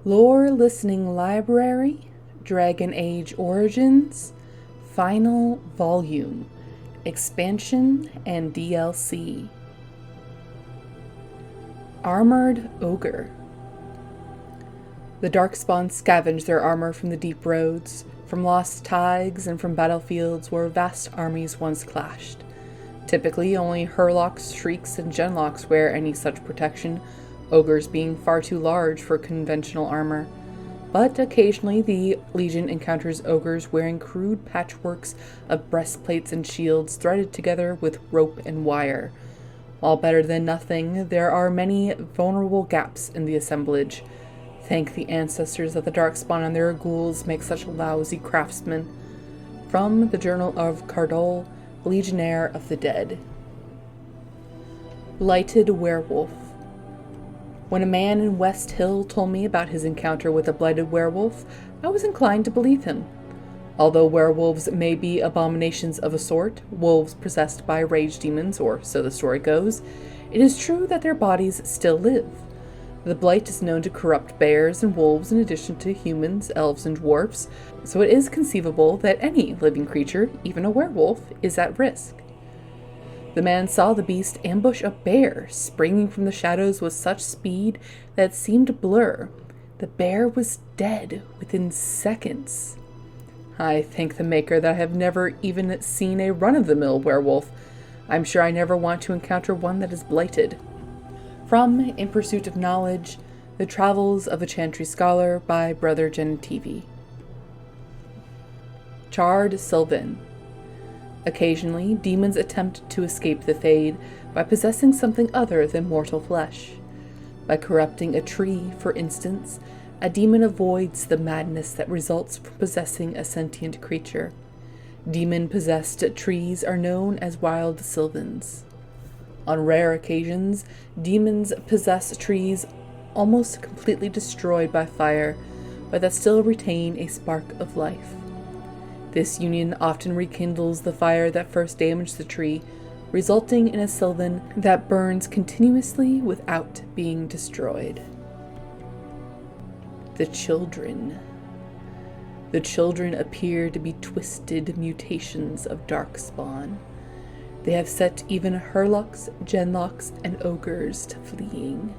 Lore Listening Library, Dragon Age Origins, Final Volume, Expansion and DLC. Armored Ogre. The Darkspawn scavenge their armor from the deep roads, from lost tides, and from battlefields where vast armies once clashed. Typically, only Hurlocks, Shrieks, and Genlocks wear any such protection, ogres being far too large for conventional armor. But occasionally the Legion encounters ogres wearing crude patchworks of breastplates and shields threaded together with rope and wire. While better than nothing, there are many vulnerable gaps in the assemblage. Thank the ancestors of the Darkspawn and their ghouls make such lousy craftsmen. From the Journal of Cardol, Legionnaire of the Dead. Blighted Werewolf. When a man in West Hill told me about his encounter with a blighted werewolf, I was inclined to believe him. Although werewolves may be abominations of a sort, wolves possessed by rage demons, or so the story goes, it is true that their bodies still live. The blight is known to corrupt bears and wolves in addition to humans, elves, and dwarfs, so it is conceivable that any living creature, even a werewolf, is at risk. The man saw the beast ambush a bear, springing from the shadows with such speed that it seemed to blur. The bear was dead within seconds. I thank the Maker that I have never even seen a run-of-the-mill werewolf. I'm sure I never want to encounter one that is blighted. From In Pursuit of Knowledge, The Travels of a Chantry Scholar by Brother Genitivi. Charred Sylvan. Occasionally, demons attempt to escape the Fade by possessing something other than mortal flesh. By corrupting a tree, for instance, a demon avoids the madness that results from possessing a sentient creature. Demon-possessed trees are known as wild sylvans. On rare occasions, demons possess trees almost completely destroyed by fire, but that still retain a spark of life. This union often rekindles the fire that first damaged the tree, resulting in a sylvan that burns continuously without being destroyed. The Children. The Children appear to be twisted mutations of Darkspawn. They have set even Hurlocks, Genlocks, and Ogres to fleeing.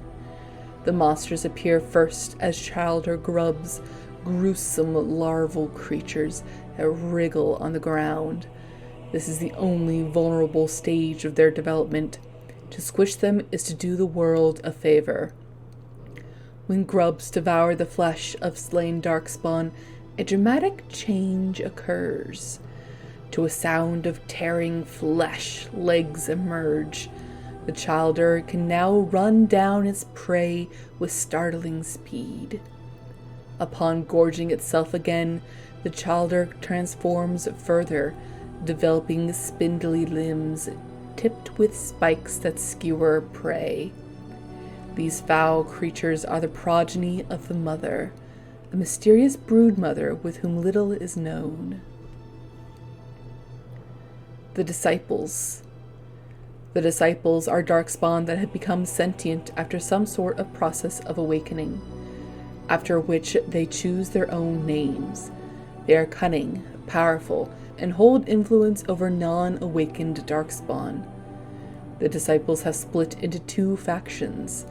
The monsters appear first as childer grubs, gruesome larval creatures that wriggle on the ground. This is the only vulnerable stage of their development. To squish them is to do the world a favor. When grubs devour the flesh of slain Darkspawn, a dramatic change occurs. To a sound of tearing flesh, legs emerge. The childer can now run down its prey with startling speed. Upon gorging itself again, the childer transforms further, developing spindly limbs tipped with spikes that skewer prey. These foul creatures are the progeny of the Mother, a mysterious broodmother with whom little is known. The Disciples. The Disciples are Darkspawn that have become sentient after some sort of process of awakening, after which they choose their own names. They are cunning, powerful, and hold influence over non-awakened Darkspawn. The Disciples have split into two factions.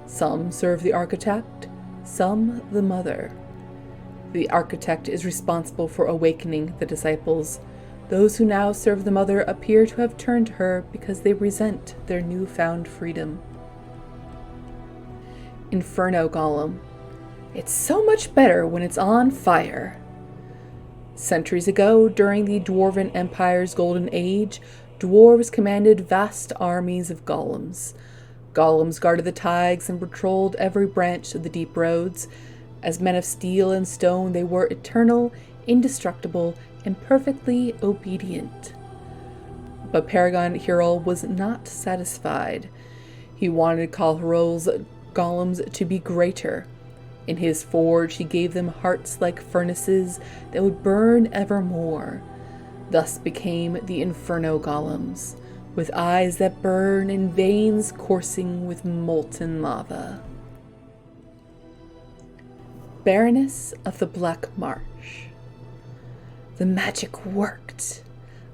Some serve the Architect, some the Mother. The Architect is responsible for awakening the Disciples. Those who now serve the Mother appear to have turned to her because they resent their newfound freedom. Inferno Golem. It's so much better when it's on fire. Centuries ago, during the Dwarven Empire's Golden Age, dwarves commanded vast armies of golems. Golems guarded the tides and patrolled every branch of the deep roads. As men of steel and stone, they were eternal, indestructible, and perfectly obedient. But Paragon Hero was not satisfied. He wanted Kalhiril's golems to be greater. In his forge, he gave them hearts like furnaces that would burn evermore. Thus became the Inferno Golems, with eyes that burn and veins coursing with molten lava. Baroness of the Black Marsh. The magic worked.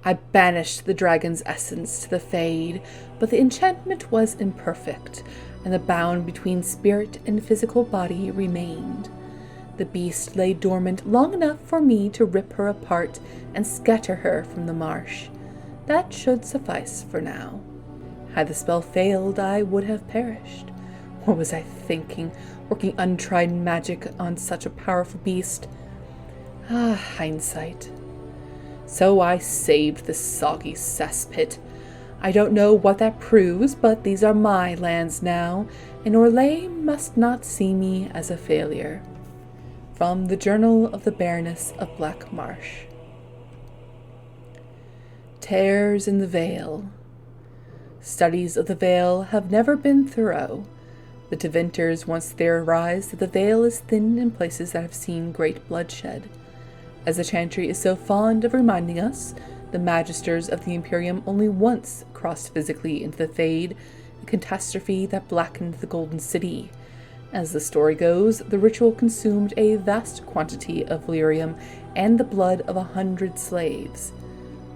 I banished the dragon's essence to the Fade, but the enchantment was imperfect, and the bound between spirit and physical body remained. The beast lay dormant long enough for me to rip her apart and scatter her from the marsh. That should suffice for now. Had the spell failed, I would have perished. What was I thinking, working untried magic on such a powerful beast? Hindsight. So I saved the soggy cesspit. I don't know what that proves, but these are my lands now, and Orlais must not see me as a failure. From the Journal of the Baroness of Black Marsh. Tears in the Veil. Studies of the Veil have never been thorough. The Tevinters once theorized that the Veil is thin in places that have seen great bloodshed. As the Chantry is so fond of reminding us, the Magisters of the Imperium only once crossed physically into the Fade, a catastrophe that blackened the Golden City. As the story goes, the ritual consumed a vast quantity of lyrium and the blood of 100 slaves.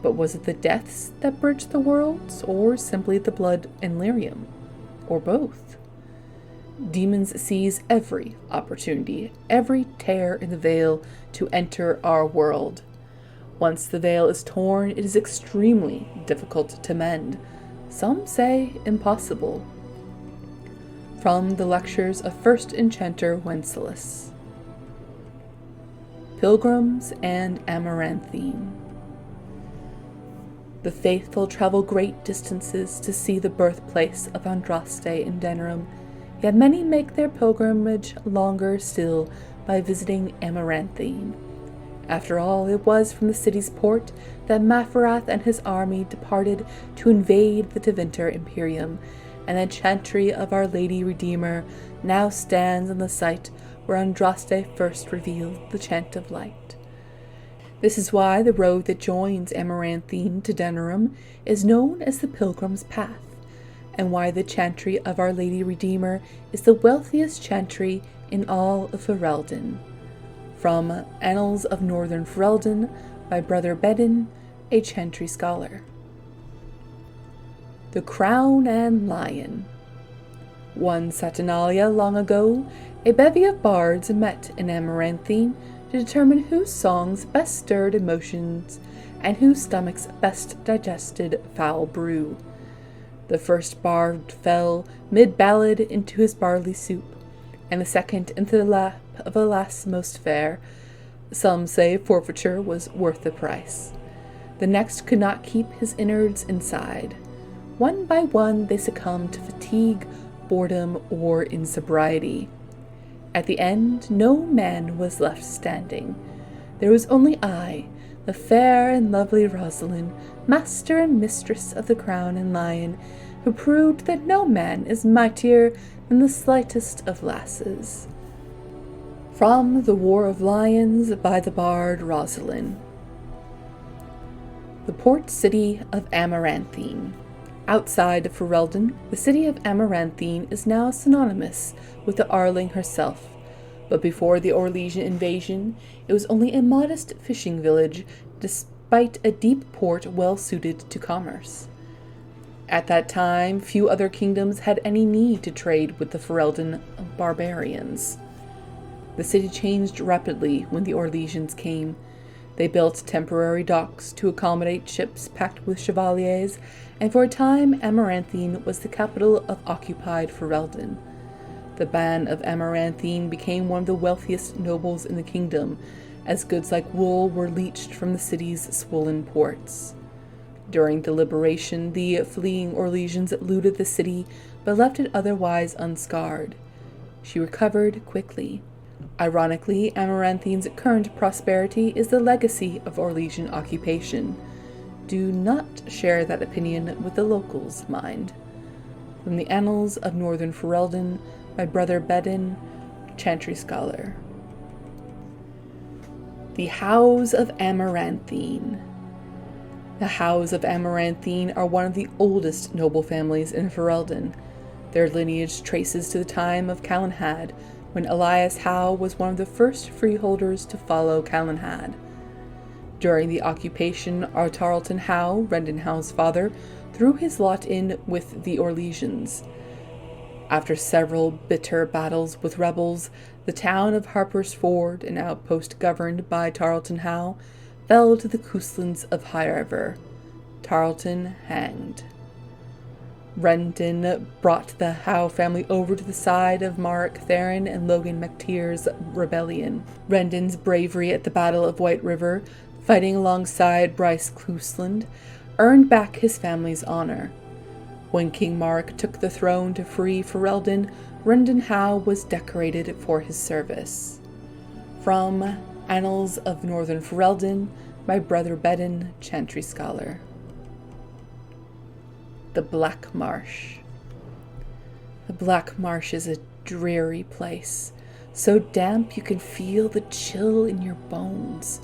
But was it the deaths that bridged the worlds, or simply the blood and lyrium? Or both? Demons seize every opportunity, every tear in the veil to enter our world. Once the veil is torn, it is extremely difficult to mend. Some say impossible. From the Lectures of First Enchanter Wenceslas. Pilgrims and Amaranthine. The faithful travel great distances to see the birthplace of Andraste in Denerim, yet many make their pilgrimage longer still by visiting Amaranthine. After all, it was from the city's port that Maferath and his army departed to invade the Tevinter Imperium, and the Chantry of Our Lady Redeemer now stands on the site where Andraste first revealed the Chant of Light. This is why the road that joins Amaranthine to Denerim is known as the Pilgrim's Path, and why the Chantry of Our Lady Redeemer is the wealthiest chantry in all of Ferelden. From Annals of Northern Ferelden by Brother Bedin, a Chantry scholar. The Crown and Lion. One Saturnalia long ago, a bevy of bards met in Amaranthine to determine whose songs best stirred emotions and whose stomachs best digested foul brew. The first bard fell mid-ballad into his barley soup, and the second into the lap of a lass most fair. Some say forfeiture was worth the price. The next could not keep his innards inside. One by one they succumbed to fatigue, boredom, or insobriety. At the end, no man was left standing. There was only I, the fair and lovely Rosalind, master and mistress of the Crown and Lion, who proved that no man is mightier than the slightest of lasses. From the War of Lions by the bard Rosalind. The port city of Amaranthine. Outside of Ferelden, the city of Amaranthine is now synonymous with the Arling herself, but before the Orlesian invasion, it was only a modest fishing village, despite a deep port well suited to commerce. At that time, few other kingdoms had any need to trade with the Ferelden barbarians. The city changed rapidly when the Orlesians came. They built temporary docks to accommodate ships packed with chevaliers, and for a time Amaranthine was the capital of occupied Ferelden. The Ban of Amaranthine became one of the wealthiest nobles in the kingdom, as goods like wool were leached from the city's swollen ports. During the liberation, the fleeing Orlesians looted the city, but left it otherwise unscarred. She recovered quickly. Ironically, Amaranthine's current prosperity is the legacy of Orlesian occupation. Do not share that opinion with the locals, mind. From the Annals of Northern Ferelden by Brother Bedin, Chantry scholar. The House of Amaranthine. The House of Amaranthine are one of the oldest noble families in Ferelden. Their lineage traces to the time of Kalhiral, when Elias Howe was one of the first freeholders to follow Kylan had. During the occupation, Tarleton Howe, Rendon Howe's father, threw his lot in with the Orlesians. After several bitter battles with rebels, the town of Harper's Ford, an outpost governed by Tarleton Howe, fell to the Couslands of High River. Tarleton hanged. Rendon brought the Howe family over to the side of Mark Theron and Logan McTeer's rebellion. Rendon's bravery at the Battle of White River, fighting alongside Bryce Cousland, earned back his family's honor. When King Mark took the throne to free Ferelden, Rendon Howe was decorated for his service. From Annals of Northern Ferelden, by Brother Bedden, Chantry Scholar. The Black Marsh. The Black Marsh is a dreary place, so damp you can feel the chill in your bones.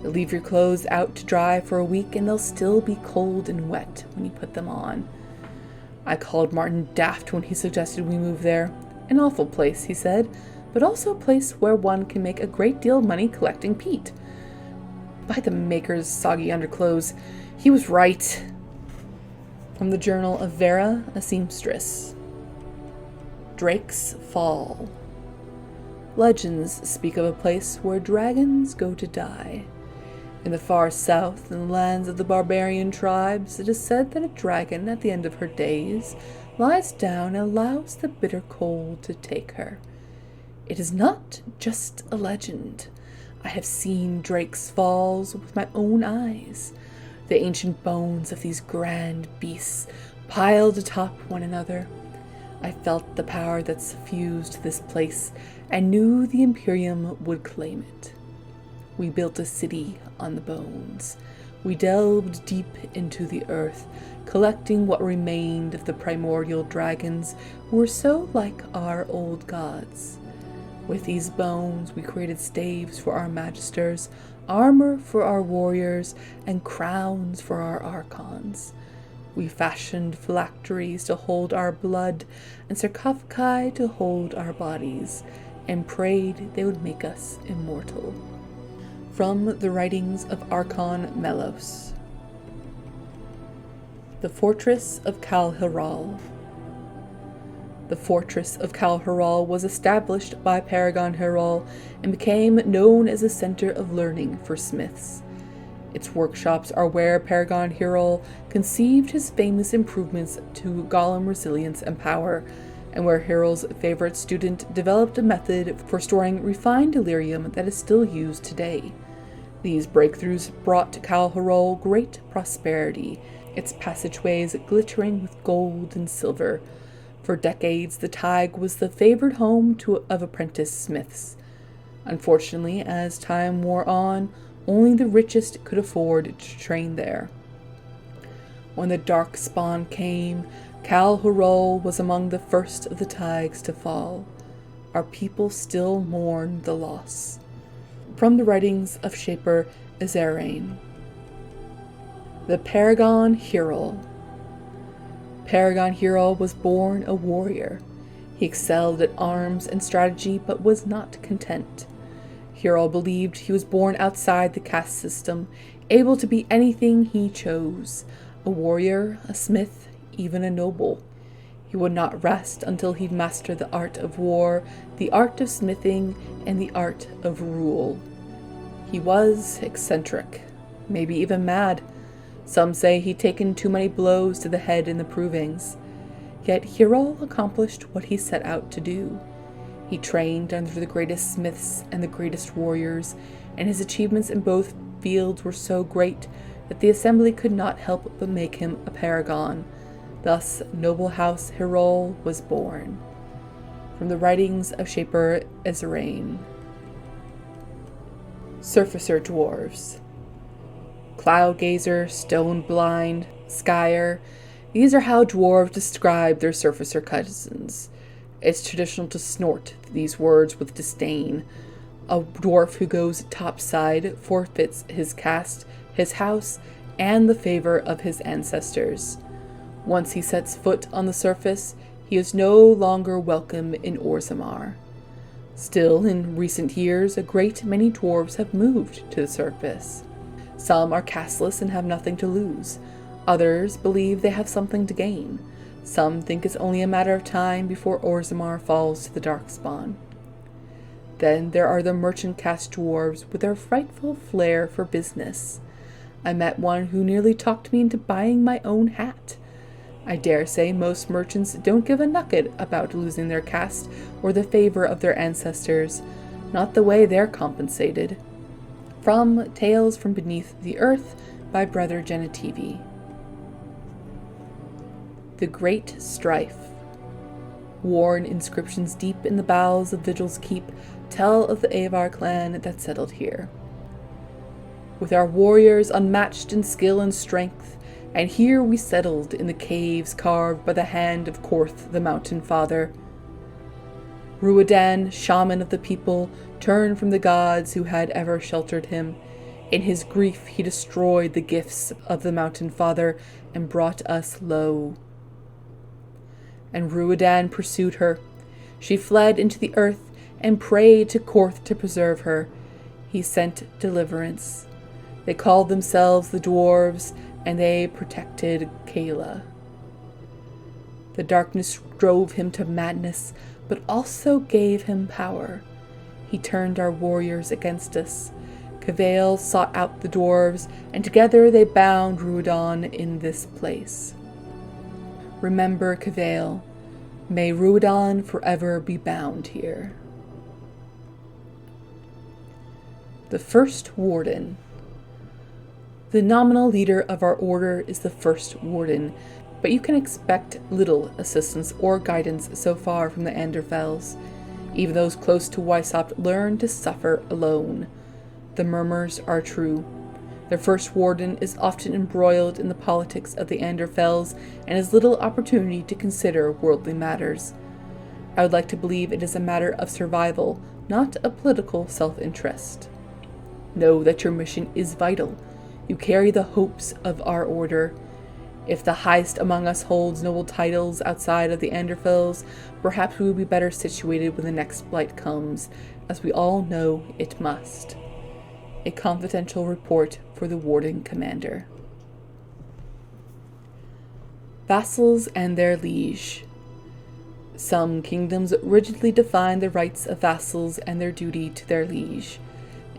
Leave your clothes out to dry for a week and they'll still be cold and wet when you put them on. I called Martin daft when he suggested we move there. An awful place, he said, but also a place where one can make a great deal of money collecting peat. By the maker's soggy underclothes, he was right. From the Journal of Vera, a seamstress. Drake's Fall. Legends speak of a place where dragons go to die. In the far south, in the lands of the barbarian tribes, it is said that a dragon at the end of her days lies down and allows the bitter cold to take her. It is not just a legend. I have seen Drake's Falls with my own eyes. The ancient bones of these grand beasts piled atop one another. I felt the power that suffused this place and knew the Imperium would claim it. We built a city on the bones. We delved deep into the earth, collecting what remained of the primordial dragons who were so like our old gods. With these bones, we created staves for our magisters, armor for our warriors, and crowns for our archons. We fashioned phylacteries to hold our blood, and sarcophagi to hold our bodies, and prayed they would make us immortal. From the writings of Archon Melos. The Fortress of Kalhiral. The Fortress of Kalhiral was established by Paragon Hero and became known as a center of learning for smiths. Its workshops are where Paragon Hero conceived his famous improvements to golem resilience and power, and where Hero's favorite student developed a method for storing refined delirium that is still used today. These breakthroughs brought to Kalhiral great prosperity, its passageways glittering with gold and silver. For decades, the Tig was the favored home of apprentice smiths. Unfortunately, as time wore on, only the richest could afford to train there. When the dark spawn came, Kalhiral was among the first of the Tigs to fall. Our people still mourn the loss. From the writings of Shaper Ezerain. The Paragon Hero. Paragon Hero was born a warrior. He excelled at arms and strategy, but was not content. Hero believed he was born outside the caste system, able to be anything he chose, a warrior, a smith, even a noble. He would not rest until he'd mastered the art of war, the art of smithing, and the art of rule. He was eccentric, maybe even mad. Some say he'd taken too many blows to the head in the provings. Yet Hero accomplished what he set out to do. He trained under the greatest smiths and the greatest warriors, and his achievements in both fields were so great that the assembly could not help but make him a paragon. Thus, noble House Hero was born. From the writings of Shaper Ezerain. Surfacer Dwarves. Cloud-gazer, stone-blind, skyer. These are how dwarves describe their surfacer cousins. It's traditional to snort these words with disdain. A dwarf who goes topside forfeits his caste, his house, and the favor of his ancestors. Once he sets foot on the surface, he is no longer welcome in Orzammar. Still, in recent years, a great many dwarves have moved to the surface. Some are casteless and have nothing to lose. Others believe they have something to gain. Some think it's only a matter of time before Orzammar falls to the Darkspawn. Then there are the merchant caste dwarves with their frightful flair for business. I met one who nearly talked me into buying my own hat. I dare say most merchants don't give a nugget about losing their caste or the favor of their ancestors, not the way they're compensated. From Tales from Beneath the Earth by Brother Genitivi. The Great Strife. Worn inscriptions deep in the bowels of Vigil's Keep tell of the Avar clan that settled here. With our warriors unmatched in skill and strength, and here we settled in the caves carved by the hand of Korth the Mountain Father. Ruadan, shaman of the people, turned from the gods who had ever sheltered him. In his grief he destroyed the gifts of the Mountain Father and brought us low. And Ruadan pursued her. She fled into the earth and prayed to Korth to preserve her. He sent deliverance. They called themselves the Dwarves, and they protected Kylan. The darkness drove him to madness, but also gave him power. He turned our warriors against us. Cavail sought out the Dwarves, and together they bound Ruadan in this place. Remember Cavail. May Ruadan forever be bound here. The First Warden. The nominal leader of our order is the First Warden, but you can expect little assistance or guidance so far from the Anderfells. Even those close to Weishaupt learn to suffer alone. The murmurs are true. Their First Warden is often embroiled in the politics of the Anderfells and has little opportunity to consider worldly matters. I would like to believe it is a matter of survival, not a political self-interest. Know that your mission is vital. You carry the hopes of our order. If the highest among us holds noble titles outside of the Anderfells, perhaps we will be better situated when the next blight comes, as we all know it must. A confidential report for the Warden Commander. Vassals and their liege. Some kingdoms rigidly define the rights of vassals and their duty to their liege.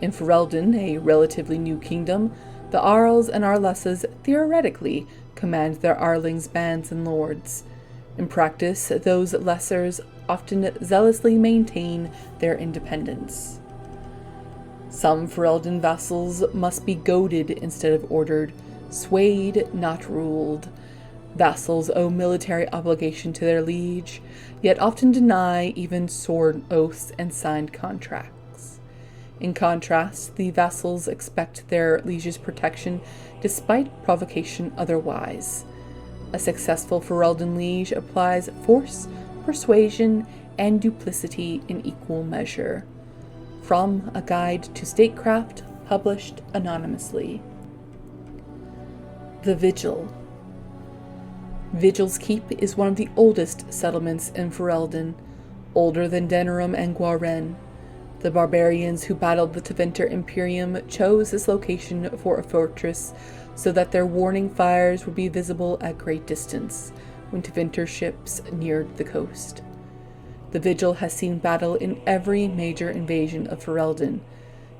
In Ferelden, a relatively new kingdom, the Arles and Arleses theoretically command their Arlings' bands and lords. In practice, those lessers often zealously maintain their independence. Some Ferelden vassals must be goaded instead of ordered, swayed, not ruled. Vassals owe military obligation to their liege, yet often deny even sworn oaths and signed contracts. In contrast, the vassals expect their liege's protection despite provocation otherwise. A successful Ferelden liege applies force, persuasion, and duplicity in equal measure. From A Guide to Statecraft, published anonymously. The Vigil. Vigil's Keep is one of the oldest settlements in Ferelden, older than Denerim and Gwaren. The barbarians who battled the Tevinter Imperium chose this location for a fortress so that their warning fires would be visible at great distance when Tevinter ships neared the coast. The Vigil has seen battle in every major invasion of Ferelden.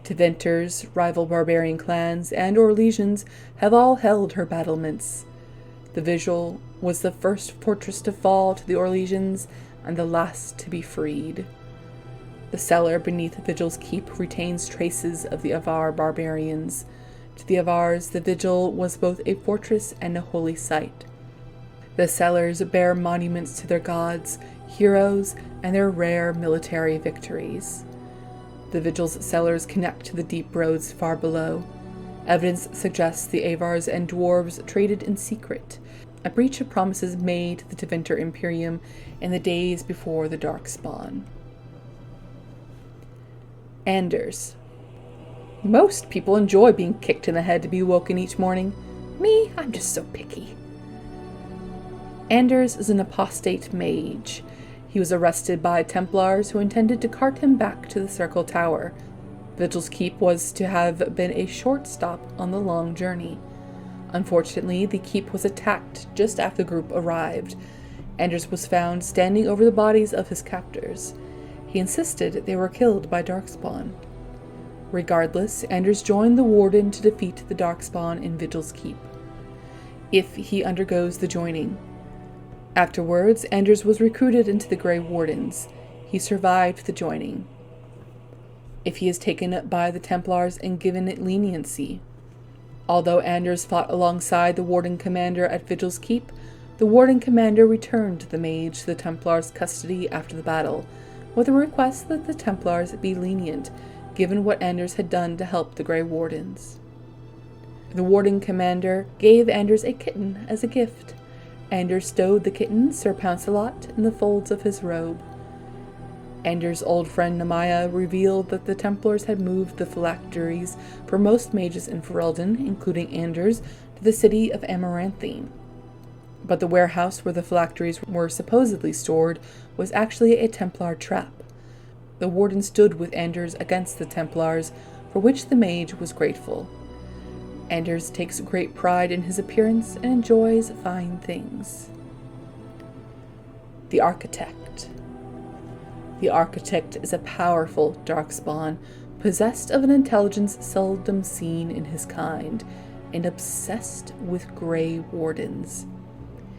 Tevinters, rival barbarian clans, and Orlesians have all held her battlements. The Vigil was the first fortress to fall to the Orlesians and the last to be freed. The cellar beneath Vigil's Keep retains traces of the Avar barbarians. To the Avars, the Vigil was both a fortress and a holy site. The cellars bear monuments to their gods, heroes, and their rare military victories. The Vigil's cellars connect to the deep roads far below. Evidence suggests the Avars and Dwarves traded in secret, a breach of promises made to the Tevinter Imperium in the days before the Darkspawn. Anders. Most people enjoy being kicked in the head to be woken each morning. Me, I'm just so picky. Anders is an apostate mage. He was arrested by Templars who intended to cart him back to the Circle Tower. Vigil's Keep was to have been a short stop on the long journey. Unfortunately, the keep was attacked just after the group arrived. Anders was found standing over the bodies of his captors. He insisted they were killed by Darkspawn. Regardless, Anders joined the Warden to defeat the Darkspawn in Vigil's Keep, if he undergoes the joining. Afterwards, Anders was recruited into the Grey Wardens. He survived the joining, if he is taken by the Templars and given leniency. Although Anders fought alongside the Warden Commander at Vigil's Keep, the Warden Commander returned the mage to the Templars' custody after the battle, with a request that the Templars be lenient, given what Anders had done to help the Grey Wardens. The Warden Commander gave Anders a kitten as a gift. Anders stowed the kitten, Sir Pouncelot, in the folds of his robe. Anders' old friend Nemaya revealed that the Templars had moved the phylacteries for most mages in Ferelden, including Anders, to the city of Amaranthine. But the warehouse where the phylacteries were supposedly stored was actually a Templar trap. The Warden stood with Anders against the Templars, for which the mage was grateful. Anders takes great pride in his appearance and enjoys fine things. The Architect. The Architect is a powerful darkspawn, possessed of an intelligence seldom seen in his kind, and obsessed with Grey Wardens.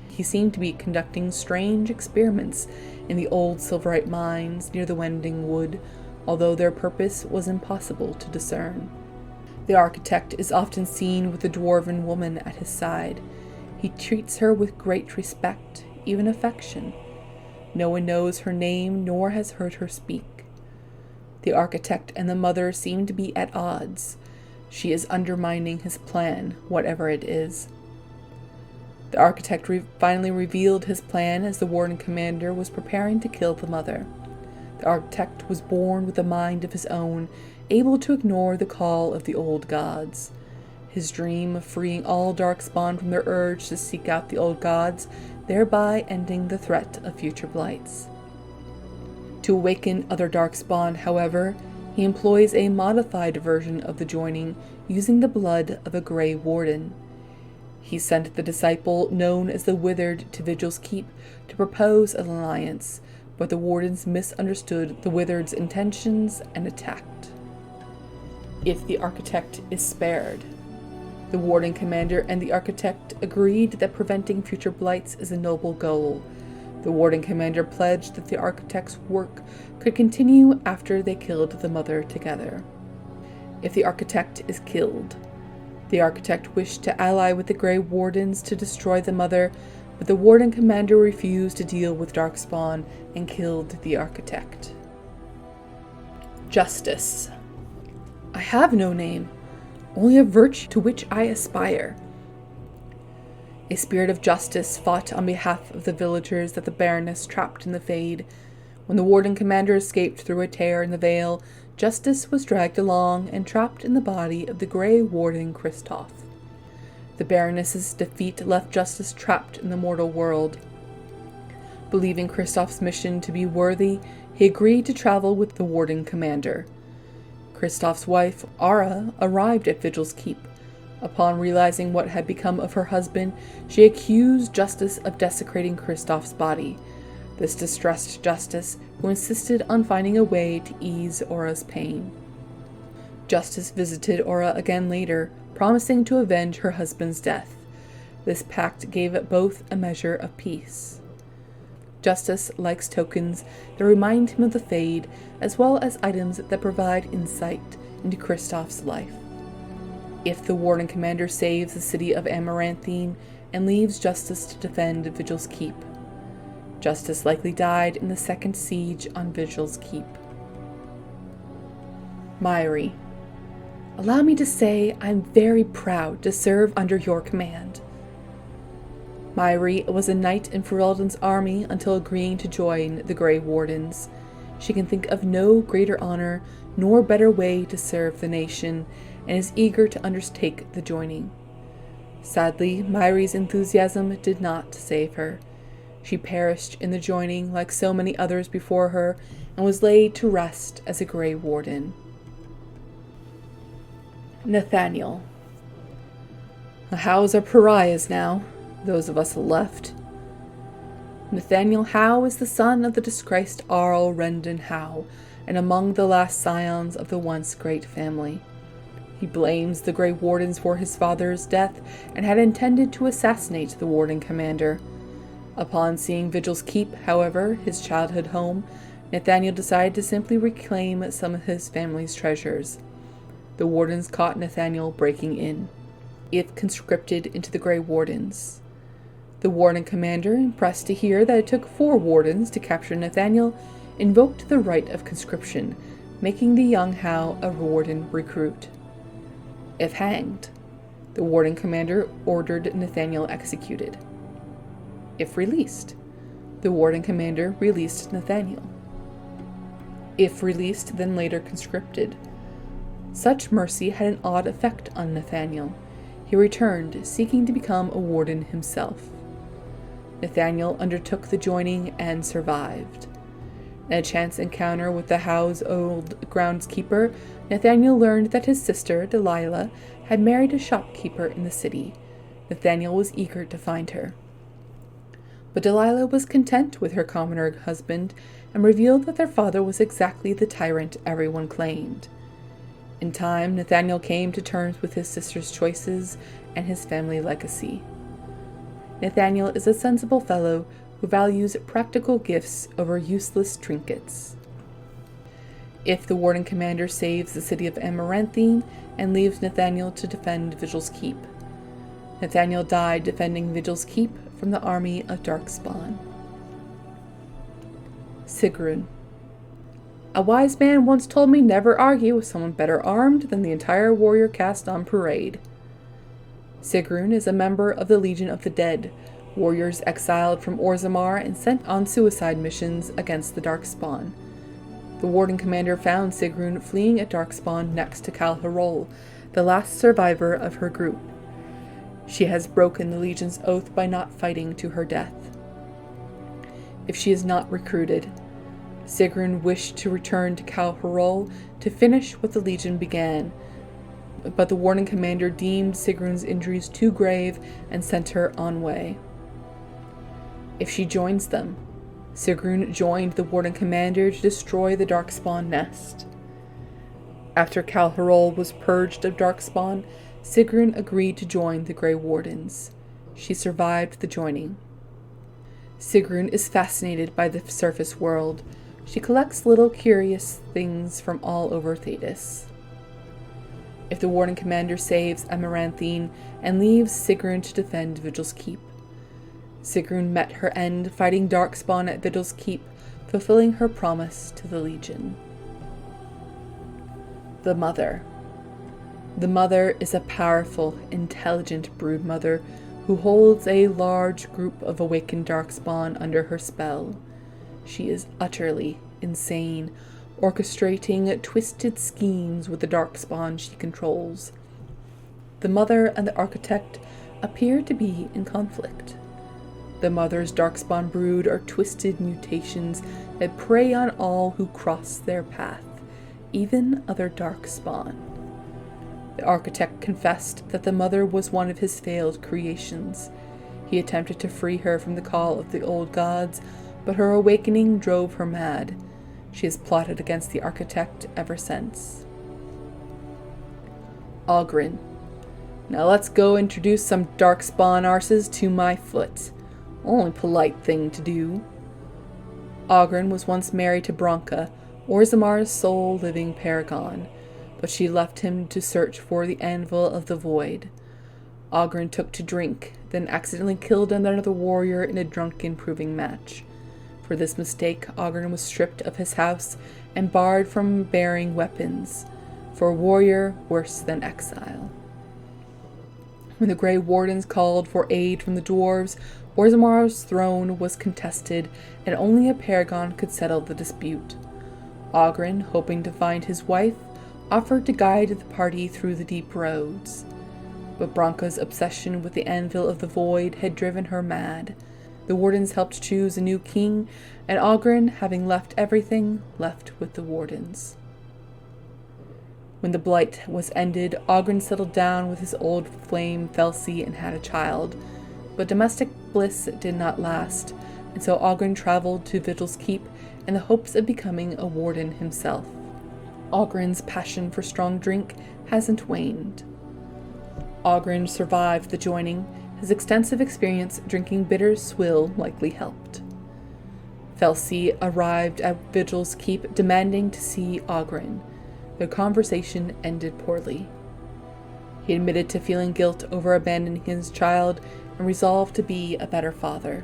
He seemed to be conducting strange experiments in the old silverite mines near the Wending Wood, although their purpose was impossible to discern. The Architect is often seen with the dwarven woman at his side. He treats her with great respect, even affection. No one knows her name nor has heard her speak. The Architect and the Mother seem to be at odds. She is undermining his plan, whatever it is. The Architect finally revealed his plan as the Warden Commander was preparing to kill the Mother. The Architect was born with a mind of his own, able to ignore the call of the old gods. His dream of freeing all Darkspawn from their urge to seek out the old gods, thereby ending the threat of future blights. To awaken other Darkspawn, however, he employs a modified version of the joining, using the blood of a Grey Warden. He sent the disciple known as the Withered to Vigil's Keep to propose an alliance, but the Wardens misunderstood the Withered's intentions and attacked. If the Architect is spared. The Warden Commander and the Architect agreed that preventing future blights is a noble goal. The Warden Commander pledged that the Architect's work could continue after they killed the Mother together. If the Architect is killed. The Architect wished to ally with the Grey Wardens to destroy the Mother, but the Warden Commander refused to deal with Darkspawn and killed the Architect. Justice. I have no name, only a virtue to which I aspire. A spirit of justice fought on behalf of the villagers that the Baroness trapped in the Fade. When the Warden Commander escaped through a tear in the veil, Justice was dragged along and trapped in the body of the Grey Warden Kristoff. The Baroness's defeat left Justice trapped in the mortal world. Believing Kristoff's mission to be worthy, he agreed to travel with the Warden Commander. Kristoff's wife, Ara, arrived at Vigil's Keep. Upon realizing what had become of her husband, she accused Justice of desecrating Kristoff's body. This distressed Justice, who insisted on finding a way to ease Aura's pain. Justice visited Aura again later, promising to avenge her husband's death. This pact gave both a measure of peace. Justice likes tokens that remind him of the Fade, as well as items that provide insight into Kristoff's life. If the Warden Commander saves the city of Amaranthine and leaves Justice to defend Vigil's Keep. Justice likely died in the second siege on Vigil's Keep. Myri. Allow me to say I'm very proud to serve under your command. Myri was a knight in Ferelden's army until agreeing to join the Grey Wardens. She can think of no greater honor nor better way to serve the nation, and is eager to undertake the joining. Sadly, Myri's enthusiasm did not save her. She perished in the joining like so many others before her, and was laid to rest as a Grey Warden. Nathaniel. The Howes are pariahs now, those of us left. Nathaniel Howe is the son of the disgraced Arles Rendon Howe, and among the last scions of the once great family. He blames the Grey Wardens for his father's death, and had intended to assassinate the Warden Commander. Upon seeing Vigil's Keep, however, his childhood home, Nathaniel decided to simply reclaim some of his family's treasures. The Wardens caught Nathaniel breaking in. It conscripted into the Grey Wardens. The Warden Commander, impressed to hear that it took 4 Wardens to capture Nathaniel, invoked the right of conscription, making the young Howe a Warden recruit. If hanged, the Warden Commander ordered Nathaniel executed. If released, the Warden Commander released Nathaniel. If released, then later conscripted. Such mercy had an odd effect on Nathaniel. He returned, seeking to become a warden himself. Nathaniel undertook the joining and survived. In a chance encounter with the Howe's old groundskeeper, Nathaniel learned that his sister, Delilah, had married a shopkeeper in the city. Nathaniel was eager to find her. But Delilah was content with her commoner husband, and revealed that their father was exactly the tyrant everyone claimed. In time, Nathaniel came to terms with his sister's choices and his family legacy. Nathaniel is a sensible fellow who values practical gifts over useless trinkets. If the Warden Commander saves the city of Amaranthine and leaves Nathaniel to defend Vigil's Keep. Nathaniel died defending Vigil's Keep from the army of Darkspawn. Sigrun. A wise man once told me never argue with someone better armed than the entire warrior caste on parade. Sigrun is a member of the Legion of the Dead, warriors exiled from Orzammar and sent on suicide missions against the Darkspawn. The Warden Commander found Sigrun fleeing at Darkspawn next to Kalhiral, the last survivor of her group. She has broken the Legion's oath by not fighting to her death. If she is not recruited, Sigrun wished to return to Kalhiral to finish what the Legion began, but the Warden Commander deemed Sigrun's injuries too grave and sent her on way. If she joins them, Sigrun joined the Warden Commander to destroy the Darkspawn nest. After Kalhiral was purged of Darkspawn, Sigrun agreed to join the Grey Wardens. She survived the joining. Sigrun is fascinated by the surface world. She collects little curious things from all over Thedas. If the Warden Commander saves Amaranthine and leaves Sigrun to defend Vigil's Keep. Sigrun met her end fighting Darkspawn at Vigil's Keep, fulfilling her promise to the Legion. The Mother. The Mother is a powerful, intelligent broodmother who holds a large group of awakened Darkspawn under her spell. She is utterly insane, orchestrating twisted schemes with the Darkspawn she controls. The Mother and the Architect appear to be in conflict. The Mother's Darkspawn brood are twisted mutations that prey on all who cross their path, even other Darkspawn. The Architect confessed that the Mother was one of his failed creations. He attempted to free her from the call of the old gods, but her awakening drove her mad. She has plotted against the Architect ever since. Ogre. Now let's go introduce some Darkspawn arses to my foot. Only polite thing to do. Ogre was once married to Branka, Orzammar's sole living paragon, but she left him to search for the Anvil of the Void. Ogre took to drink, then accidentally killed another warrior in a drunken proving match. For this mistake, Ogre was stripped of his house and barred from bearing weapons. For a warrior, worse than exile. When the Grey Wardens called for aid from the Dwarves, Orzammar's throne was contested, and only a paragon could settle the dispute. Ogre, hoping to find his wife, offered to guide the party through the deep roads. But Branka's obsession with the Anvil of the Void had driven her mad. The Wardens helped choose a new king, and Ogre, having left everything, left with the Wardens. When the blight was ended, Ogre settled down with his old flame Felsi and had a child. But domestic bliss did not last, and so Ogre traveled to Vigil's Keep in the hopes of becoming a warden himself. Ogren's passion for strong drink hasn't waned. Ogren survived the joining. His extensive experience drinking bitter swill likely helped. Felsi arrived at Vigil's Keep demanding to see Ogren. Their conversation ended poorly. He admitted to feeling guilt over abandoning his child and resolved to be a better father.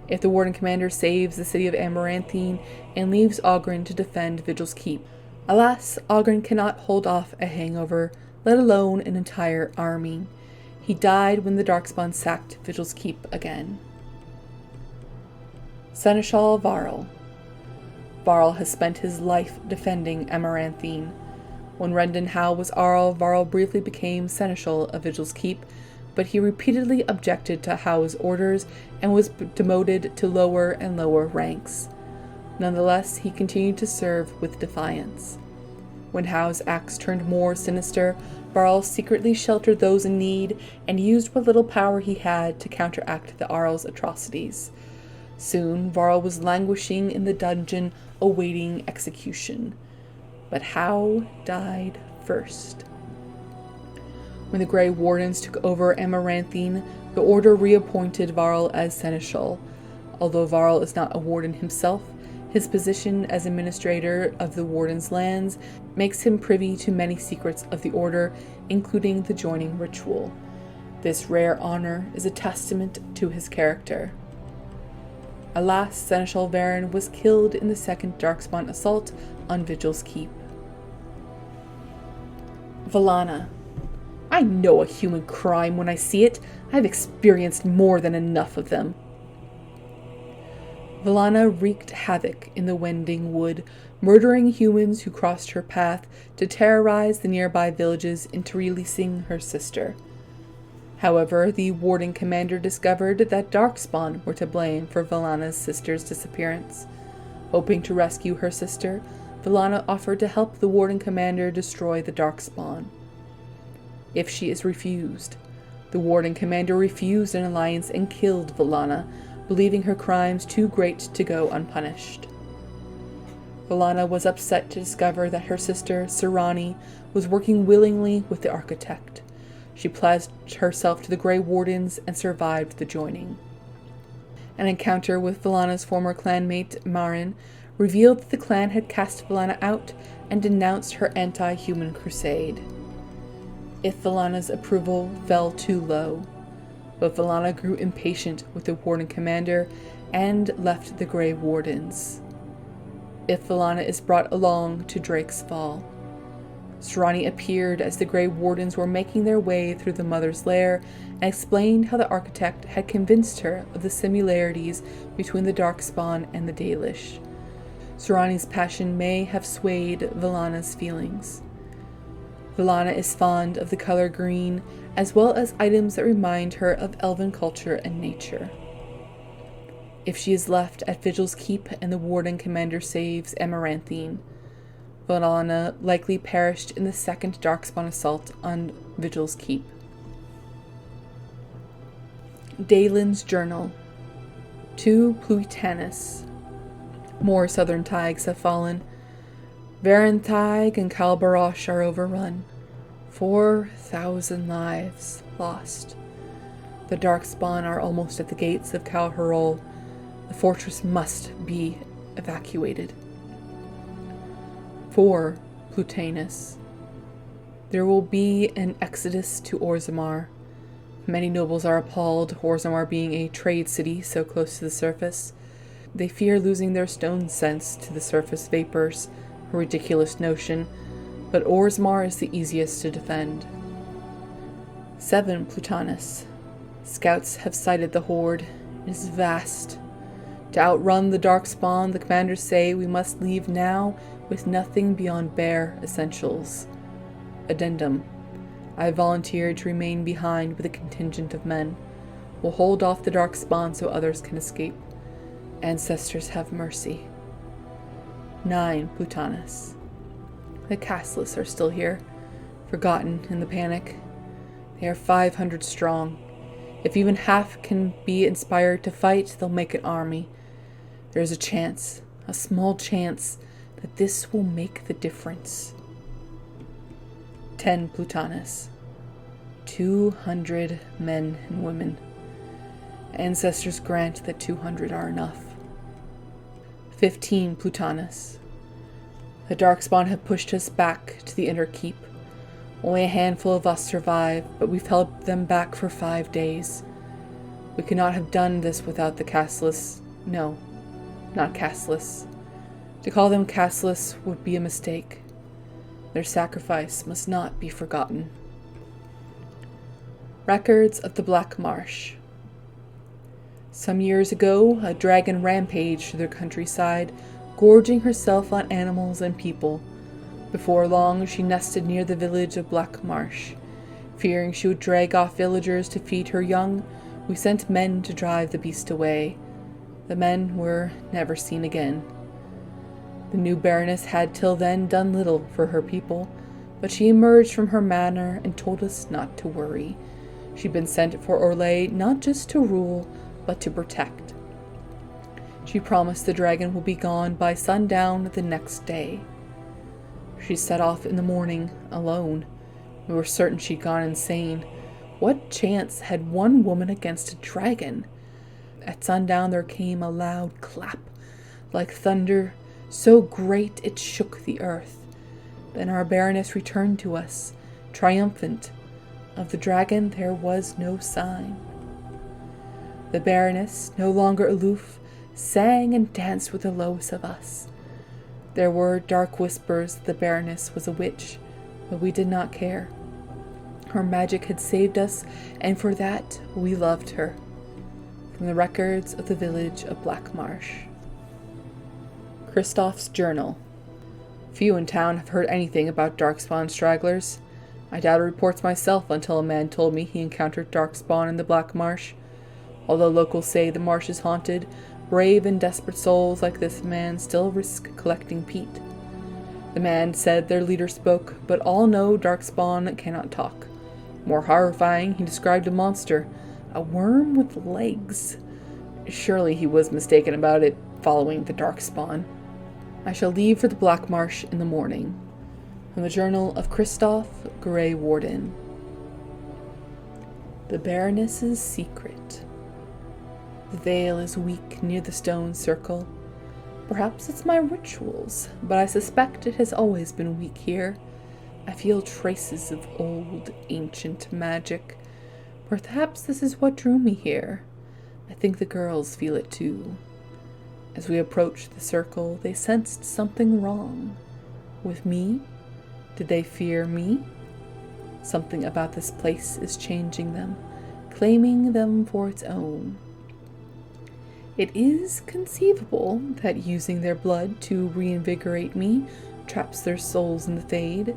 If the Warden Commander saves the city of Amaranthine and leaves Ogren to defend Vigil's Keep, alas, Ogren cannot hold off a hangover, let alone an entire army. He died when the Darkspawn sacked Vigil's Keep again. Seneschal Varl. Varl has spent his life defending Amaranthine. When Rendon Howe was Arl, Varl briefly became Seneschal of Vigil's Keep, but he repeatedly objected to Howe's orders and was demoted to lower and lower ranks. Nonetheless, he continued to serve with defiance. When Howe's acts turned more sinister, Varl secretly sheltered those in need and used what little power he had to counteract the Arles' atrocities. Soon, Varl was languishing in the dungeon awaiting execution. But Howe died first. When the Grey Wardens took over Amaranthine, the Order reappointed Varl as Seneschal. Although Varl is not a warden himself, his position as administrator of the Warden's lands makes him privy to many secrets of the Order, including the joining ritual. This rare honor is a testament to his character. Alas, Seneschal Varen was killed in the second Darkspawn assault on Vigil's Keep. Valana. I know a human crime when I see it. I've experienced more than enough of them. Valana wreaked havoc in the Wending Wood, murdering humans who crossed her path to terrorize the nearby villages into releasing her sister. However, the Warden Commander discovered that Darkspawn were to blame for Valana's sister's disappearance. Hoping to rescue her sister, Valana offered to help the Warden Commander destroy the Darkspawn. If she is refused, the Warden Commander refused an alliance and killed Valana, believing her crimes too great to go unpunished. Valana was upset to discover that her sister, Sirani, was working willingly with the Architect. She pledged herself to the Grey Wardens and survived the joining. An encounter with Valana's former clanmate, Marin, revealed that the clan had cast Valana out and denounced her anti-human crusade. If Valana's approval fell too low, but Valana grew impatient with the Warden Commander and left the Grey Wardens. If Valana is brought along to Drake's Fall. Sirani appeared as the Grey Wardens were making their way through the Mother's Lair and explained how the Architect had convinced her of the similarities between the Darkspawn and the Dalish. Sirani's passion may have swayed Valana's feelings. Valana is fond of the color green, as well as items that remind her of elven culture and nature. If she is left at Vigil's Keep and the Warden Commander saves Amaranthine, Valana likely perished in the second Darkspawn assault on Vigil's Keep. Daelin's Journal. To Pluitanis. More southern Taigs have fallen. Varen Thaig and Kalbarosh are overrun. 4,000 lives lost. The Darkspawn are almost at the gates of Kalhiral. The fortress must be evacuated. For Pluitanis. There will be an exodus to Orzammar. Many nobles are appalled, Orzammar being a trade city so close to the surface. They fear losing their stone sense to the surface vapors, a ridiculous notion, but Orzammar is the easiest to defend. 7 Pluitanis. Scouts have sighted the horde. It is vast. To outrun the Darkspawn, the commanders say we must leave now with nothing beyond bare essentials. Addendum. I volunteered to remain behind with a contingent of men. We'll hold off the Darkspawn so others can escape. Ancestors have mercy. 9 Plutonus. The castless are still here, forgotten in the panic. They are 500 strong. If even half can be inspired to fight, they'll make an army. There's a chance, a small chance, that this will make the difference. 10 Plutonus. 200 men and women. Ancestors grant that 200 are enough. 15 Plutonus. The Darkspawn have pushed us back to the inner keep. Only a handful of us survive, but we've held them back for 5 days. We could not have done this without the castless. No, not castless. To call them castless would be a mistake. Their sacrifice must not be forgotten. Records of the Black Marsh. Some years ago, a dragon rampaged through the countryside, gorging herself on animals and people. Before long, she nested near the village of Black Marsh. Fearing she would drag off villagers to feed her young, we sent men to drive the beast away. The men were never seen again. The new Baroness had till then done little for her people, but she emerged from her manor and told us not to worry. She'd been sent for Orlais not just to rule, but to protect. She promised the dragon will be gone by sundown the next day. She set off in the morning, alone. We were certain she'd gone insane. What chance had one woman against a dragon? At sundown there came a loud clap, like thunder, so great it shook the earth. Then our Baroness returned to us, triumphant. Of the dragon there was no sign. The Baroness, no longer aloof, sang and danced with the lowest of us. There were dark whispers that the Baroness was a witch, but we did not care. Her magic had saved us, and for that we loved her. From the records of the village of Black Marsh. Kristoff's journal. Few in town have heard anything about Darkspawn stragglers. I doubted reports myself until a man told me he encountered Darkspawn in the Black Marsh. Although locals say the marsh is haunted, brave and desperate souls like this man still risk collecting peat. The man said their leader spoke, but all know Darkspawn cannot talk. More horrifying, he described a monster, a worm with legs. Surely he was mistaken about it, following the Darkspawn. I shall leave for the Black Marsh in the morning. From the Journal of Kristoff, Grey Warden. The Baroness's secret. The veil is weak near the stone circle. Perhaps it's my rituals, but I suspect it has always been weak here. I feel traces of old, ancient magic. Perhaps this is what drew me here. I think the girls feel it too. As we approached the circle, they sensed something wrong. With me? Did they fear me? Something about this place is changing them, claiming them for its own. It is conceivable that using their blood to reinvigorate me traps their souls in the Fade.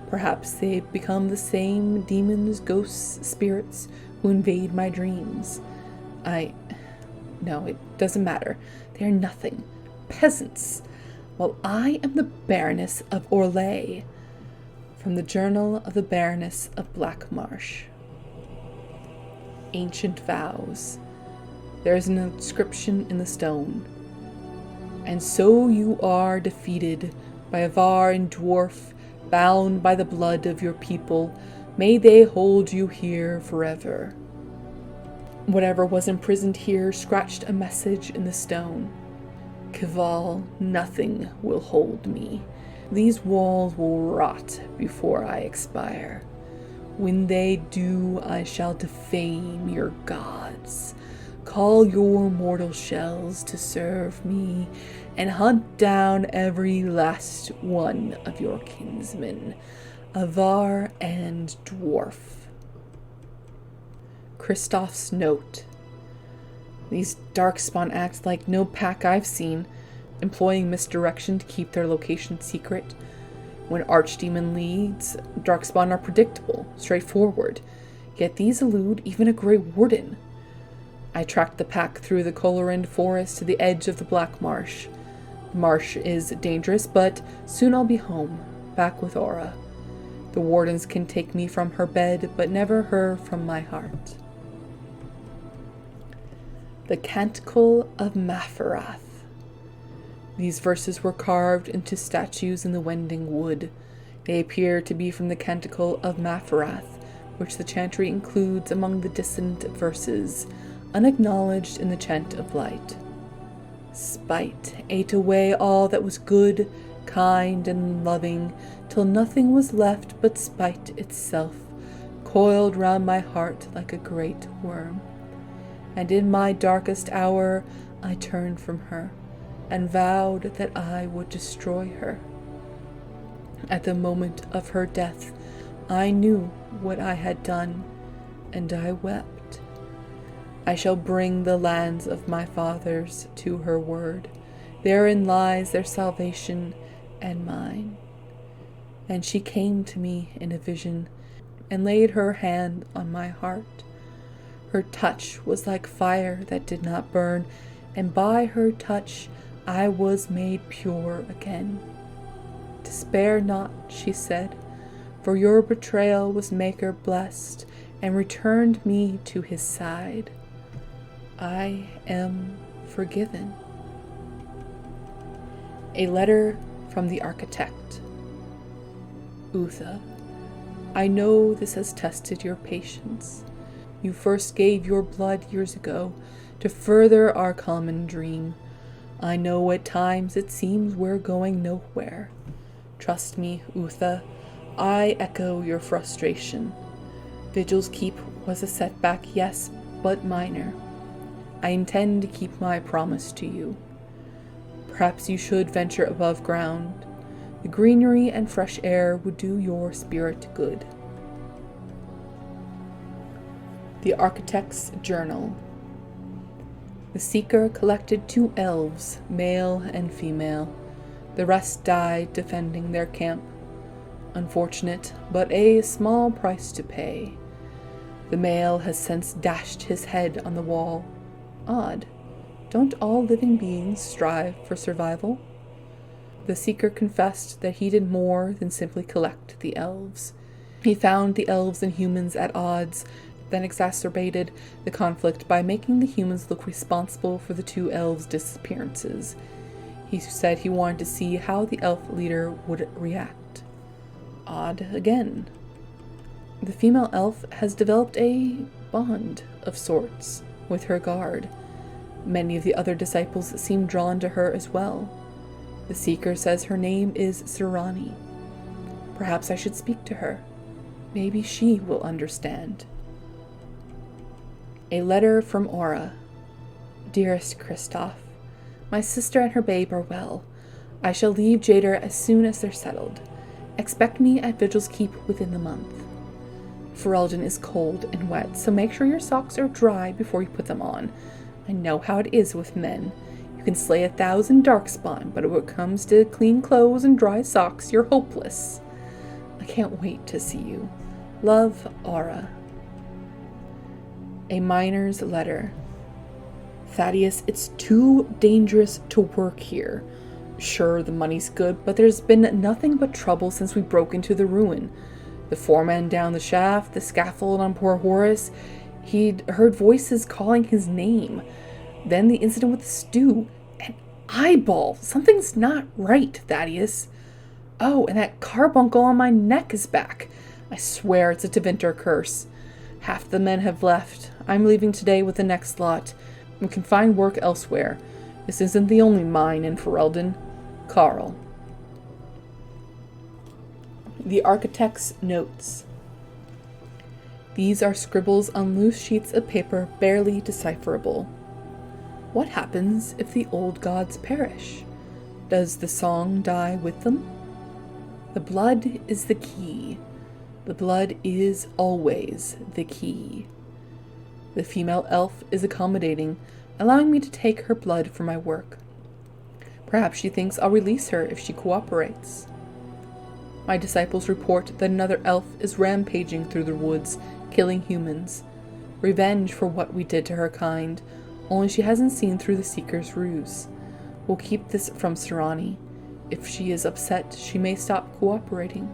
Perhaps they've become the same demons, ghosts, spirits who invade my dreams. No, it doesn't matter. They are nothing. Peasants. While I am the Baroness of Orlais. From the Journal of the Baroness of Black Marsh. Ancient Vows. There is an inscription in the stone. And so you are defeated by a Var and Dwarf, bound by the blood of your people. May they hold you here forever. Whatever was imprisoned here scratched a message in the stone. Kival, nothing will hold me. These walls will rot before I expire. When they do, I shall defame your gods. Call your mortal shells to serve me, and hunt down every last one of your kinsmen, Avar and Dwarf. Kristoff's note. These Darkspawn act like no pack I've seen, employing misdirection to keep their location secret. When Archdemon leads, Darkspawn are predictable, straightforward, yet these elude even a Grey Warden. I tracked the pack through the Colorand forest to the edge of the Black Marsh. The marsh is dangerous, but soon I'll be home, back with Aura. The wardens can take me from her bed, but never her from my heart. The Canticle of Mafarath. These verses were carved into statues in the Wending Wood. They appear to be from the Canticle of Mafarath, which the Chantry includes among the dissonant verses, unacknowledged in the Chant of Light. Spite ate away all that was good, kind, and loving, till nothing was left but spite itself, coiled round my heart like a great worm. And in my darkest hour I turned from her, and vowed that I would destroy her. At the moment of her death, I knew what I had done, and I wept. I shall bring the lands of my fathers to her word. Therein lies their salvation and mine. And she came to me in a vision, and laid her hand on my heart. Her touch was like fire that did not burn, and by her touch I was made pure again. Despair not, she said, for your betrayal was Maker blessed, and returned me to his side. I am forgiven. A letter from the architect. Utha, I know this has tested your patience. You first gave your blood years ago to further our common dream. I know at times it seems we're going nowhere. Trust me, Utha, I echo your frustration. Vigil's Keep was a setback, yes, but minor. I intend to keep my promise to you. Perhaps you should venture above ground. The greenery and fresh air would do your spirit good. The Architect's Journal. The Seeker collected 2 elves, male and female. The rest died defending their camp. Unfortunate, but a small price to pay. The male has since dashed his head on the wall. Odd. Don't all living beings strive for survival? The Seeker confessed that he did more than simply collect the elves. He found the elves and humans at odds, then exacerbated the conflict by making the humans look responsible for the 2 elves' disappearances. He said he wanted to see how the elf leader would react. Odd again. The female elf has developed a bond of sorts with her guard. Many of the other disciples seem drawn to her as well. The Seeker says her name is Serani. Perhaps I should speak to her. Maybe she will understand. A letter from Aura. Dearest Kristoff, my sister and her babe are well. I shall leave Jader as soon as they're settled. Expect me at Vigil's Keep within the month. Ferelden is cold and wet, so make sure your socks are dry before you put them on. I know how it is with men. You can slay 1,000 darkspawn, but when it comes to clean clothes and dry socks, you're hopeless. I can't wait to see you. Love, Aura. A miner's letter. Thaddeus, it's too dangerous to work here. Sure, the money's good, but there's been nothing but trouble since we broke into the ruin. The foreman down the shaft, the scaffold on poor Horace. He'd heard voices calling his name. Then the incident with the stew. An eyeball. Something's not right, Thaddeus. Oh, and that carbuncle on my neck is back. I swear it's a Tevinter curse. Half the men have left. I'm leaving today with the next lot. We can find work elsewhere. This isn't the only mine in Ferelden. Carl. The Architect's Notes. These are scribbles on loose sheets of paper barely decipherable. What happens if the old gods perish? Does the song die with them? The blood is the key. The blood is always the key. The female elf is accommodating, allowing me to take her blood for my work. Perhaps she thinks I'll release her if she cooperates. My disciples report that another elf is rampaging through the woods, killing humans. Revenge for what we did to her kind, only she hasn't seen through the Seeker's ruse. We'll keep this from Serani. If she is upset, she may stop cooperating.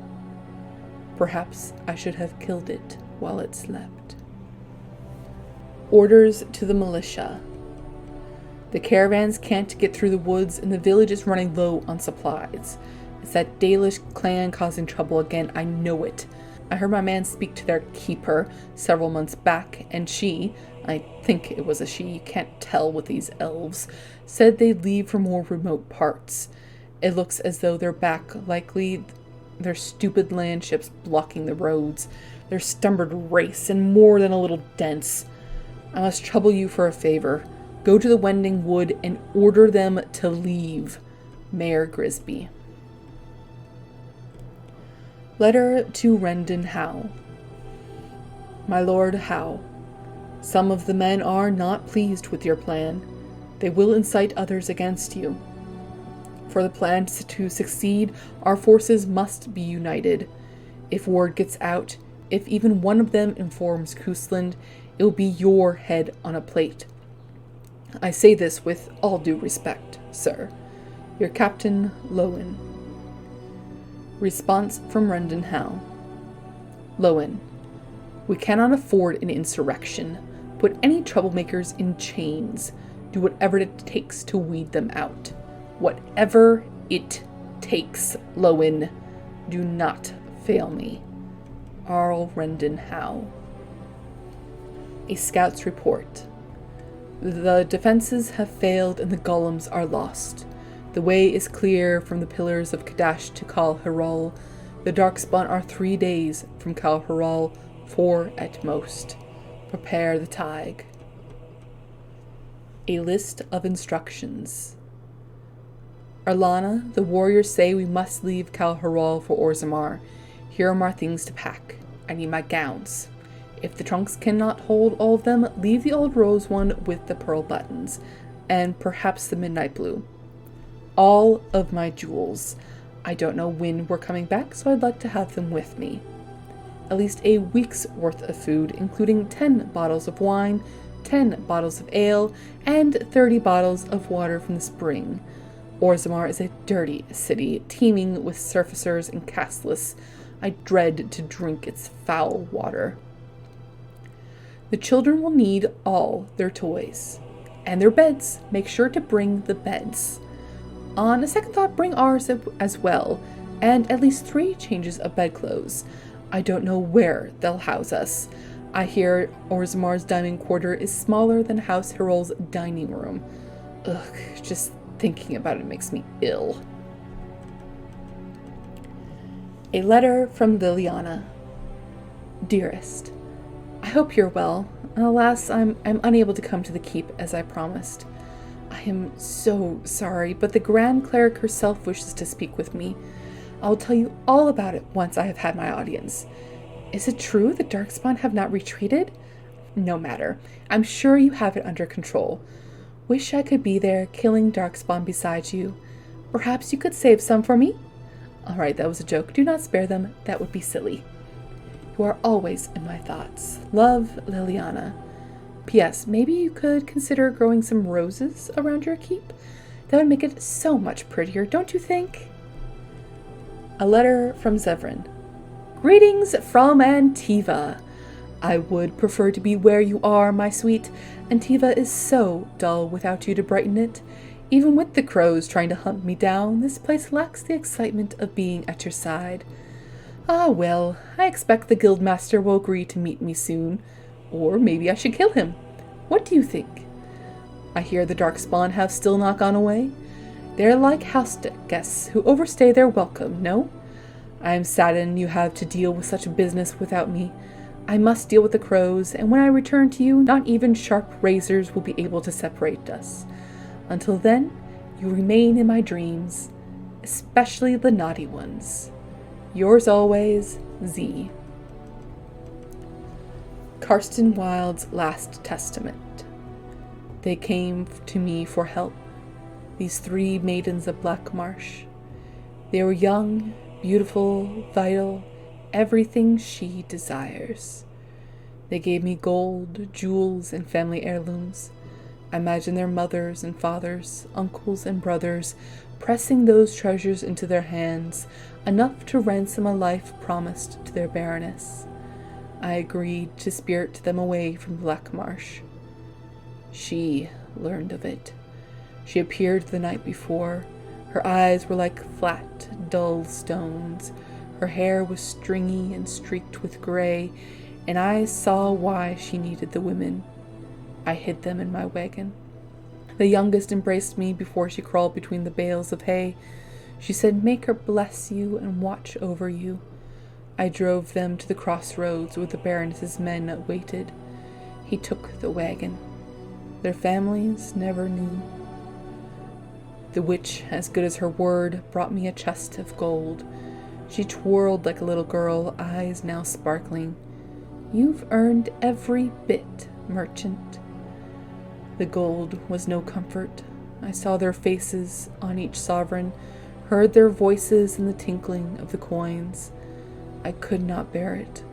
Perhaps I should have killed it while it slept. Orders to the militia. The caravans can't get through the woods and the village is running low on supplies. It's that Dalish clan causing trouble again, I know it. I heard my man speak to their keeper several months back, and she, I think it was a she, can't tell with these elves, said they'd leave for more remote parts. It looks as though they're back, likely their stupid land ships blocking the roads, their stumbered race, and more than a little dense. I must trouble you for a favor. Go to the Wending Wood and order them to leave. Mayor Grisby. Letter to Rendon Howe. My Lord Howe, some of the men are not pleased with your plan. They will incite others against you. For the plan to succeed, our forces must be united. If word gets out, if even one of them informs Cousland, it will be your head on a plate. I say this with all due respect, sir. Your Captain Lowen. Response from Rendon Howe. Lowen, we cannot afford an insurrection. Put any troublemakers in chains. Do whatever it takes to weed them out. Whatever it takes, Lowen. Do not fail me. Arl Rendon Howe. A scout's report. The defenses have failed and the golems are lost. The way is clear from the pillars of Kadash to Kalhiral. The Darkspawn are 3 days from Kalhiral, 4 at most. Prepare the Tig. A list of instructions. Arlana, the warriors say we must leave Kalhiral for Orzammar. Here are my things to pack. I need my gowns. If the trunks cannot hold all of them, leave the old rose one with the pearl buttons, and perhaps the midnight blue. All of my jewels. I don't know when we're coming back, so I'd like to have them with me. At least a week's worth of food, including 10 bottles of wine, 10 bottles of ale, and 30 bottles of water from the spring. Orzammar is a dirty city, teeming with surfacers and castless. I dread to drink its foul water. The children will need all their toys. And their beds. Make sure to bring the beds. On a second thought, bring ours as well, and at least 3 changes of bedclothes. I don't know where they'll house us. I hear Orzammar's dining quarter is smaller than House Hirul's dining room. Ugh, just thinking about it makes me ill. A letter from Liliana. Dearest, I hope you're well. Alas, I'm unable to come to the keep as I promised. I am so sorry, but the Grand Cleric herself wishes to speak with me. I will tell you all about it once I have had my audience. Is it true the Darkspawn have not retreated? No matter. I'm sure you have it under control. Wish I could be there, killing Darkspawn beside you. Perhaps you could save some for me? Alright, that was a joke. Do not spare them. That would be silly. You are always in my thoughts. Love, Liliana. P.S. Maybe you could consider growing some roses around your keep? That would make it so much prettier, don't you think? A letter from Zevran. Greetings from Antiva. I would prefer to be where you are, my sweet. Antiva is so dull without you to brighten it. Even with the crows trying to hunt me down, this place lacks the excitement of being at your side. Ah well, I expect the guildmaster will agree to meet me soon. Or maybe I should kill him. What do you think? I hear the Darkspawn have still not gone away. They're like house guests who overstay their welcome, no? I am saddened you have to deal with such business without me. I must deal with the crows, and when I return to you, not even sharp razors will be able to separate us. Until then, you remain in my dreams, especially the naughty ones. Yours always, Z. Karsten Wilde's Last Testament. They came to me for help, these 3 maidens of Black Marsh. They were young, beautiful, vital, everything she desires. They gave me gold, jewels, and family heirlooms. I imagine their mothers and fathers, uncles and brothers, pressing those treasures into their hands, enough to ransom a life promised to their baroness. I agreed to spirit them away from Black Marsh. She learned of it. She appeared the night before. Her eyes were like flat, dull stones. Her hair was stringy and streaked with gray, and I saw why she needed the women. I hid them in my wagon. The youngest embraced me before she crawled between the bales of hay. She said, "Make her bless you and watch over you." I drove them to the crossroads where the Baroness's men waited. He took the wagon. Their families never knew. The witch, as good as her word, brought me a chest of gold. She twirled like a little girl, eyes now sparkling. "You've earned every bit, merchant." The gold was no comfort. I saw their faces on each sovereign, heard their voices in the tinkling of the coins. I could not bear it.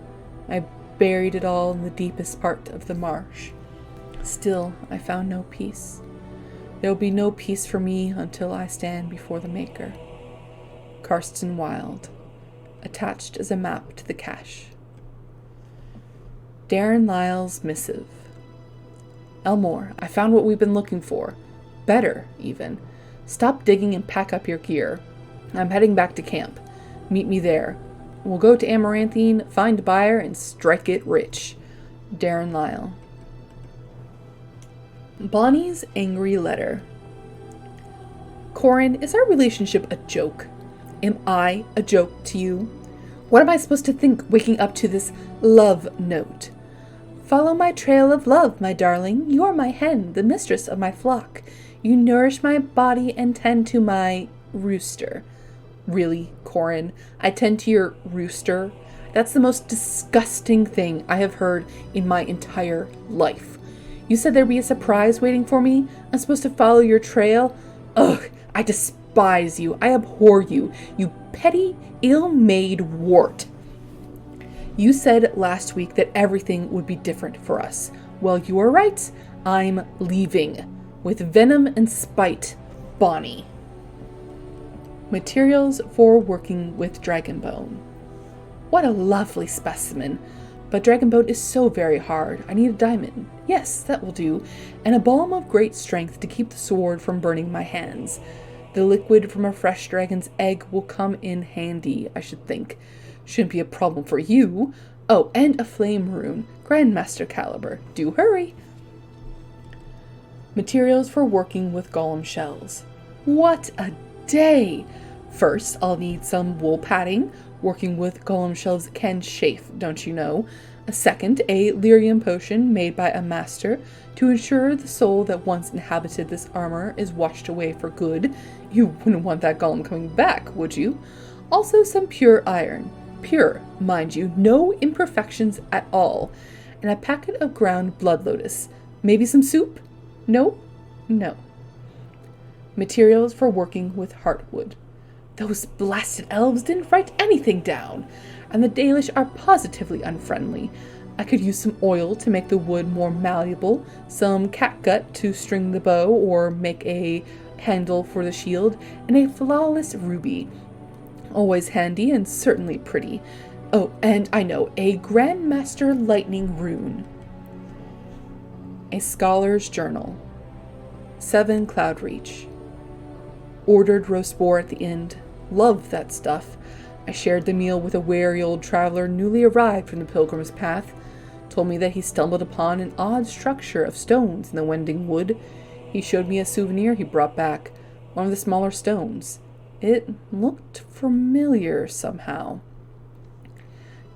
I buried it all in the deepest part of the marsh. Still, I found no peace. There will be no peace for me until I stand before the Maker. Karsten Wilde. Attached as a map to the cache. Darren Lyle's missive. Elmore, I found what we've been looking for. Better, even. Stop digging and pack up your gear. I'm heading back to camp. Meet me there. We'll go to Amaranthine, find a buyer, and strike it rich. Darren Lyle. Bonnie's angry letter. Corin, is our relationship a joke? Am I a joke to you? What am I supposed to think waking up to this love note? Follow my trail of love, my darling. You are my hen, the mistress of my flock. You nourish my body and tend to my rooster. Really, Corin? I tend to your rooster? That's the most disgusting thing I have heard in my entire life. You said there'd be a surprise waiting for me? I'm supposed to follow your trail? Ugh, I despise you. I abhor you. You petty, ill-made wart. You said last week that everything would be different for us. Well, you are right. I'm leaving. With venom and spite, Bonnie. Materials for working with Dragonbone. What a lovely specimen. But Dragonbone is so very hard. I need a diamond. Yes, that will do. And a balm of great strength to keep the sword from burning my hands. The liquid from a fresh dragon's egg will come in handy, I should think. Shouldn't be a problem for you. Oh, and a flame rune. Grandmaster caliber. Do hurry. Materials for working with golem shells. What a day! First, I'll need some wool padding. Working with golem shells can chafe, don't you know? A second, a lyrium potion made by a master to ensure the soul that once inhabited this armor is washed away for good. You wouldn't want that golem coming back, would you? Also some pure iron. Pure, mind you, no imperfections at all. And a packet of ground blood lotus. Maybe some soup? No? No. Materials for working with heartwood. Those blasted elves didn't write anything down, and the Dalish are positively unfriendly. I could use some oil to make the wood more malleable, some catgut to string the bow or make a handle for the shield, and a flawless ruby. Always handy and certainly pretty. Oh, and I know, a Grandmaster lightning rune. A scholar's journal. 7 Cloudreach. Ordered roast boar at the end. Loved that stuff. I shared the meal with a wary old traveler newly arrived from the Pilgrim's Path. Told me that he stumbled upon an odd structure of stones in the Wending Wood. He showed me a souvenir he brought back, one of the smaller stones. It looked familiar somehow.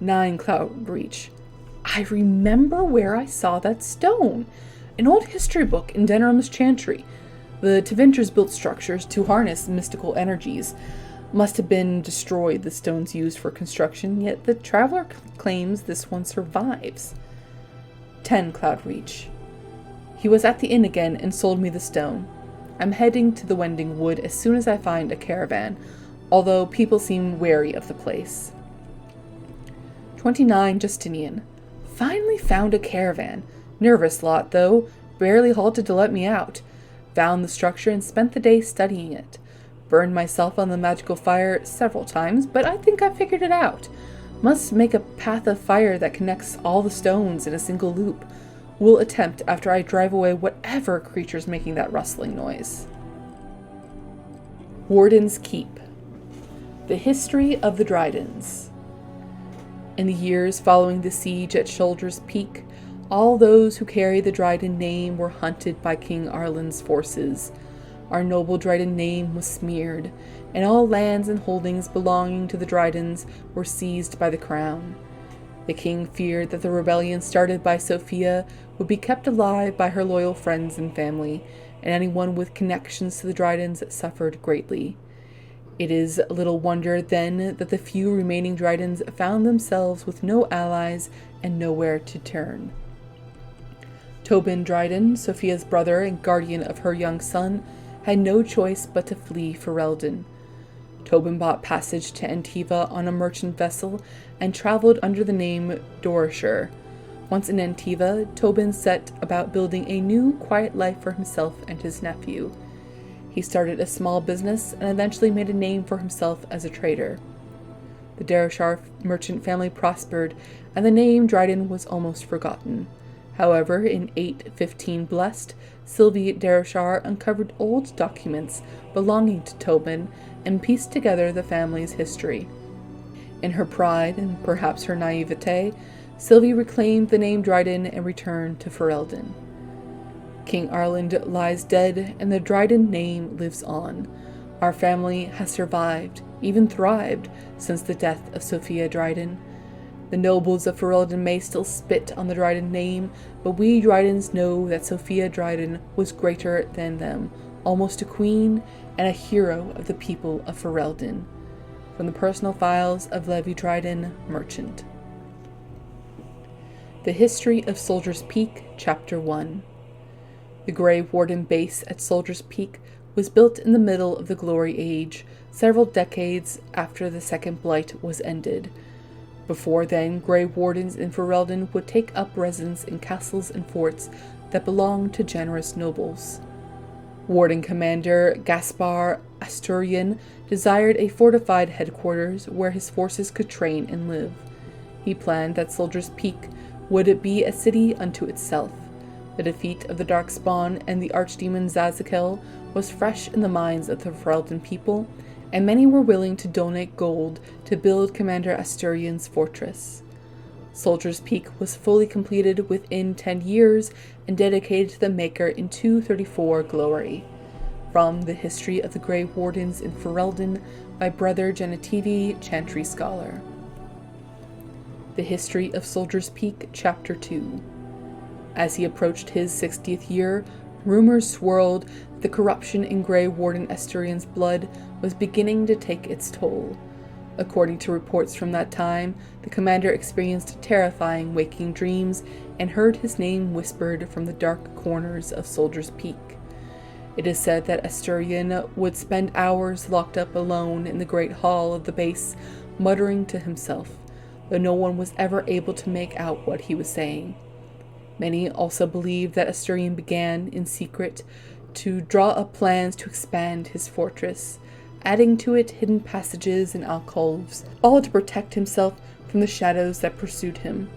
9 Cloudreach. I remember where I saw that stone. An old history book in Denram's Chantry. The Tevinters built structures to harness mystical energies. Must have been destroyed, the stones used for construction, yet the traveler claims this one survives. 10 Cloudreach. He was at the inn again and sold me the stone. I'm heading to the Wending Wood as soon as I find a caravan, although people seem wary of the place. 29 Justinian. Finally found a caravan. Nervous lot, though. Barely halted to let me out. Found the structure and spent the day studying it. Burned myself on the magical fire several times, but I think I figured it out. Must make a path of fire that connects all the stones in a single loop. Will attempt after I drive away whatever creature's making that rustling noise. Warden's Keep. The history of the Drydens. In the years following the siege at Shoulder's Peak, all those who carried the Dryden name were hunted by King Arlen's forces. Our noble Dryden name was smeared, and all lands and holdings belonging to the Drydens were seized by the crown. The king feared that the rebellion started by Sophia would be kept alive by her loyal friends and family, and anyone with connections to the Drydens suffered greatly. It is little wonder, then, that the few remaining Drydens found themselves with no allies and nowhere to turn. Tobin Dryden, Sophia's brother and guardian of her young son, had no choice but to flee Ferelden. Tobin bought passage to Antiva on a merchant vessel and traveled under the name Dorashur. Once in Antiva, Tobin set about building a new, quiet life for himself and his nephew. He started a small business and eventually made a name for himself as a trader. The Dorashur merchant family prospered, and the name Dryden was almost forgotten. However, in 815 Blessed, Sylvie Dorashur uncovered old documents belonging to Tobin and pieced together the family's history. In her pride, and perhaps her naivete, Sylvie reclaimed the name Dryden and returned to Ferelden. King Arland lies dead, and the Dryden name lives on. Our family has survived, even thrived, since the death of Sophia Dryden. The nobles of Ferelden may still spit on the Dryden name, but we Drydens know that Sophia Dryden was greater than them, almost a queen and a hero of the people of Ferelden. From the personal files of Levi Dryden, Merchant. The History of Soldier's Peak, Chapter 1. The Grey Warden base at Soldier's Peak was built in the middle of the Glory Age, several decades after the Second Blight was ended. Before then, Grey Wardens in Ferelden would take up residence in castles and forts that belonged to generous nobles. Warden Commander Gaspar Asturian desired a fortified headquarters where his forces could train and live. He planned that Soldier's Peak would be a city unto itself. The defeat of the Darkspawn and the archdemon Zazakel was fresh in the minds of the Ferelden people, and many were willing to donate gold to build Commander Asturian's fortress. Soldier's Peak was fully completed within 10 years and dedicated to the Maker in 234 Glory. From The History of the Grey Wardens in Ferelden by Brother Genetivi, Chantry Scholar. The History of Soldier's Peak, Chapter 2. As he approached his 60th year, rumors swirled that the corruption in Grey Warden Asturian's blood was beginning to take its toll. According to reports from that time, the commander experienced terrifying waking dreams and heard his name whispered from the dark corners of Soldier's Peak. It is said that Asturian would spend hours locked up alone in the great hall of the base, muttering to himself, though no one was ever able to make out what he was saying. Many also believed that Asturian began, in secret, to draw up plans to expand his fortress, adding to it hidden passages and alcoves, all to protect himself from the shadows that pursued him.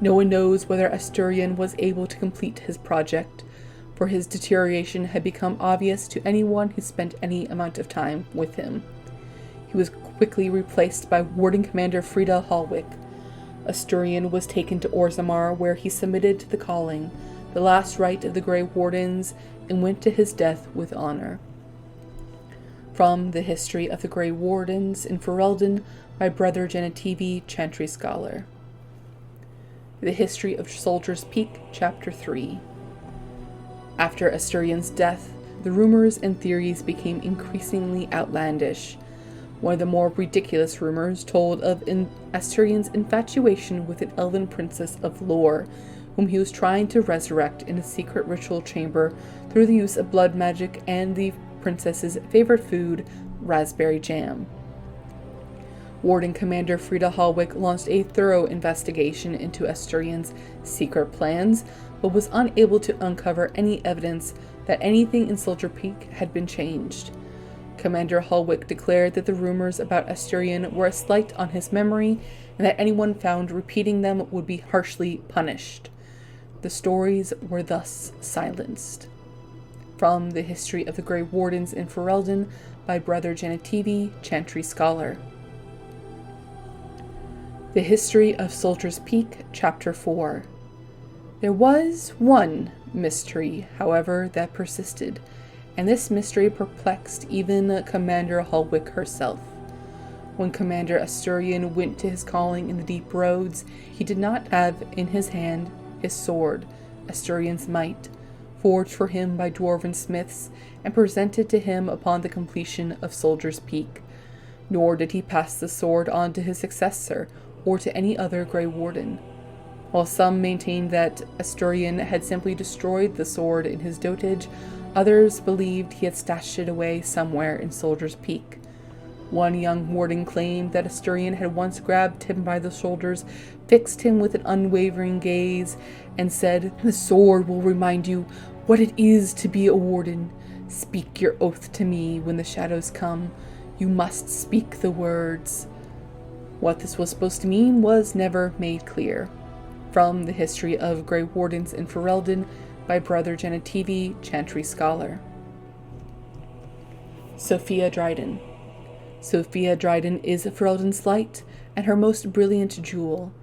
No one knows whether Asturian was able to complete his project, for his deterioration had become obvious to anyone who spent any amount of time with him. He was quickly replaced by Warden Commander Frida Hallwick. Asturian was taken to Orzammar, where he submitted to the calling, the last rite of the Grey Wardens, and went to his death with honor. From The History of the Grey Wardens in Ferelden by Brother Genetivi, Chantry Scholar. The History of Soldier's Peak, Chapter 3. After Asturian's death, the rumors and theories became increasingly outlandish. One of the more ridiculous rumors told of Asturian's infatuation with an elven princess of lore, whom he was trying to resurrect in a secret ritual chamber through the use of blood magic and the princess's favorite food, raspberry jam. Warden Commander Frida Hallwick launched a thorough investigation into Asturion's secret plans, but was unable to uncover any evidence that anything in Soldier Peak had been changed. Commander Hallwick declared that the rumors about Asturion were a slight on his memory, and that anyone found repeating them would be harshly punished. The stories were thus silenced. From The History of the Grey Wardens in Ferelden by Brother Genetivi, Chantry Scholar. The History of Soldier's Peak, Chapter 4. There was one mystery, however, that persisted, and this mystery perplexed even Commander Hallwick herself. When Commander Asturion went to his calling in the deep roads, he did not have in his hand his sword, Asturion's might, forged for him by dwarven smiths and presented to him upon the completion of Soldier's Peak. Nor did he pass the sword on to his successor, or to any other Grey Warden. While some maintained that Asturion had simply destroyed the sword in his dotage, others believed he had stashed it away somewhere in Soldier's Peak. One young warden claimed that Asturion had once grabbed him by the shoulders, fixed him with an unwavering gaze, and said, "The sword will remind you what it is to be a warden. Speak your oath to me when the shadows come. You must speak the words." What this was supposed to mean was never made clear. From The History of Grey Wardens in Ferelden by Brother Genetivi, Chantry Scholar. Sophia Dryden. Sophia Dryden is Ferelden's light and her most brilliant jewel.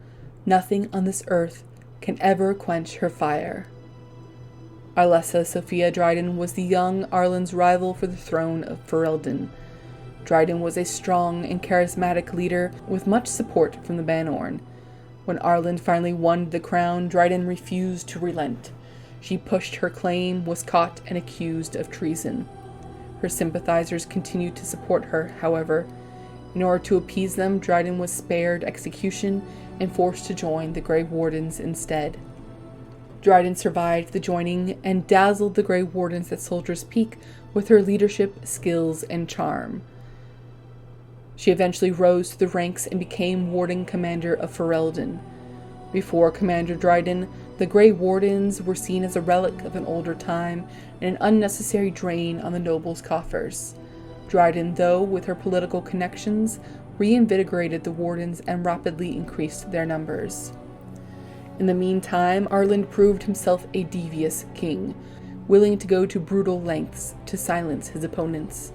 Nothing on this earth can ever quench her fire. Arlessa Sophia Dryden was the young Arlen's rival for the throne of Ferelden. Dryden was a strong and charismatic leader with much support from the Banorn. When Arlen finally won the crown, Dryden refused to relent. She pushed her claim, was caught, and accused of treason. Her sympathizers continued to support her, however. In order to appease them, Dryden was spared execution and forced to join the Grey Wardens instead. Dryden survived the joining and dazzled the Grey Wardens at Soldier's Peak with her leadership, skills, and charm. She eventually rose to the ranks and became Warden Commander of Ferelden. Before Commander Dryden, the Grey Wardens were seen as a relic of an older time and an unnecessary drain on the nobles' coffers. Dryden, though, with her political connections, reinvigorated the Wardens and rapidly increased their numbers. In the meantime, Arlen proved himself a devious king, willing to go to brutal lengths to silence his opponents.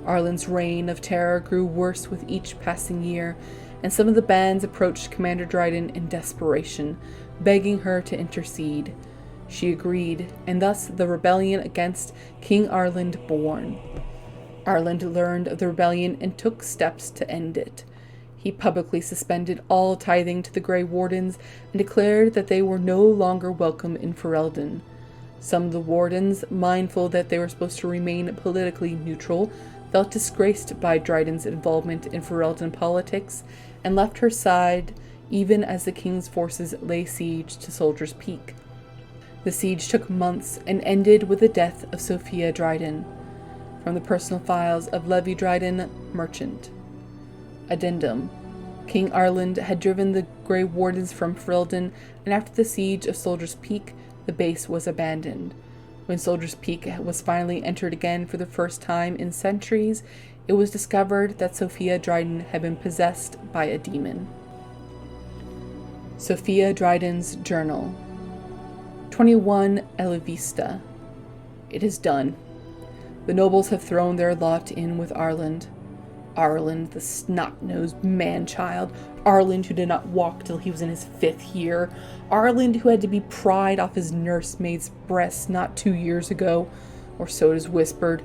Arlen's reign of terror grew worse with each passing year, and some of the bands approached Commander Dryden in desperation, begging her to intercede. She agreed, and thus the rebellion against King Arlen born. Arlen learned of the rebellion and took steps to end it. He publicly suspended all tithing to the Grey Wardens and declared that they were no longer welcome in Ferelden. Some of the Wardens, mindful that they were supposed to remain politically neutral, felt disgraced by Dryden's involvement in Ferelden politics and left her side even as the king's forces lay siege to Soldier's Peak. The siege took months and ended with the death of Sophia Dryden. From the personal files of Levi Dryden, merchant. Addendum. King Arlen had driven the Grey Wardens from Ferelden, and after the siege of Soldier's Peak, the base was abandoned. When Soldier's Peak was finally entered again for the first time in centuries, it was discovered that Sophia Dryden had been possessed by a demon. Sophia Dryden's Journal. 21 Elevista. It is done. The nobles have thrown their lot in with Arlen. Arlen, the snot-nosed man-child. Arlen, who did not walk till he was in his 5th year. Arlen, who had to be pried off his nursemaid's breasts not 2 years ago, or so it is whispered.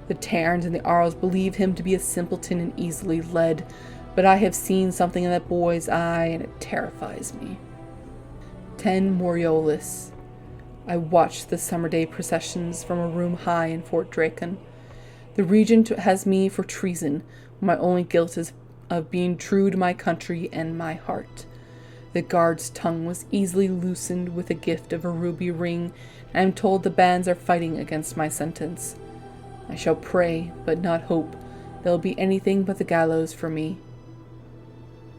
The Terns and the Arles believe him to be a simpleton and easily led, but I have seen something in that boy's eye, and it terrifies me. 10 Moriolis. I watched the summer day processions from a room high in Fort Dracon. The regent has me for treason, when my only guilt is of being true to my country and my heart. The guard's tongue was easily loosened with the gift of a ruby ring, and I am told the bands are fighting against my sentence. I shall pray, but not hope. There will be anything but the gallows for me.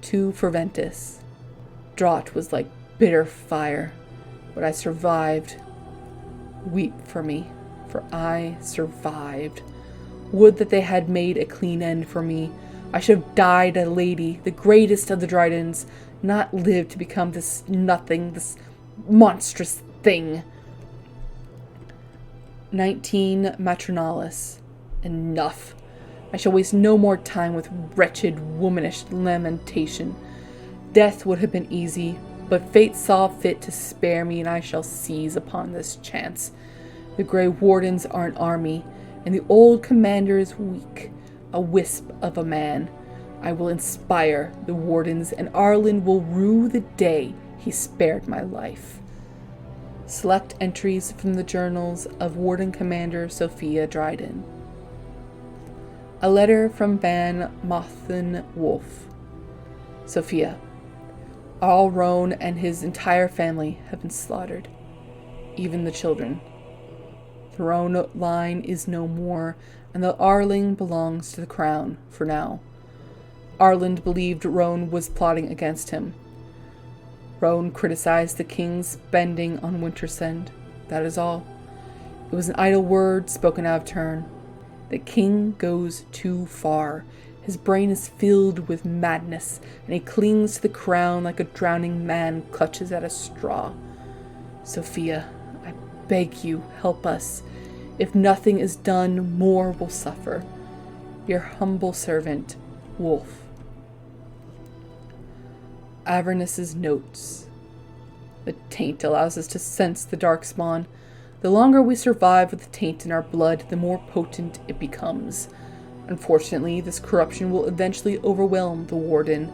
tu ferventis. Draught was like bitter fire, but I survived. Weep for me, for I survived. Would that they had made a clean end for me. I should have died a lady, the greatest of the Drydens, not lived to become this nothing, this monstrous thing. 19 Matronalis. Enough. I shall waste no more time with wretched, womanish lamentation. Death would have been easy, but fate saw fit to spare me, and I shall seize upon this chance. The Grey Wardens are an army, and the old commander is weak, a wisp of a man. I will inspire the Wardens, and Arlen will rue the day he spared my life. Select entries from the journals of Warden Commander Sophia Dryden. A letter from Ban Mothen Wolf. Sophia. All Roan and his entire family have been slaughtered, even the children. The Roan line is no more, and the Arling belongs to the crown for now. Arlen believed Roan was plotting against him. Roan criticized the king's spending on Wintersend. That is all. It was an idle word spoken out of turn. The king goes too far. His brain is filled with madness, and he clings to the crown like a drowning man clutches at a straw. Sophia, I beg you, help us. If nothing is done, more will suffer. Your humble servant, Wolf. Avernus's notes. The taint allows us to sense the darkspawn. The longer we survive with the taint in our blood, the more potent it becomes. Unfortunately, this corruption will eventually overwhelm the Warden.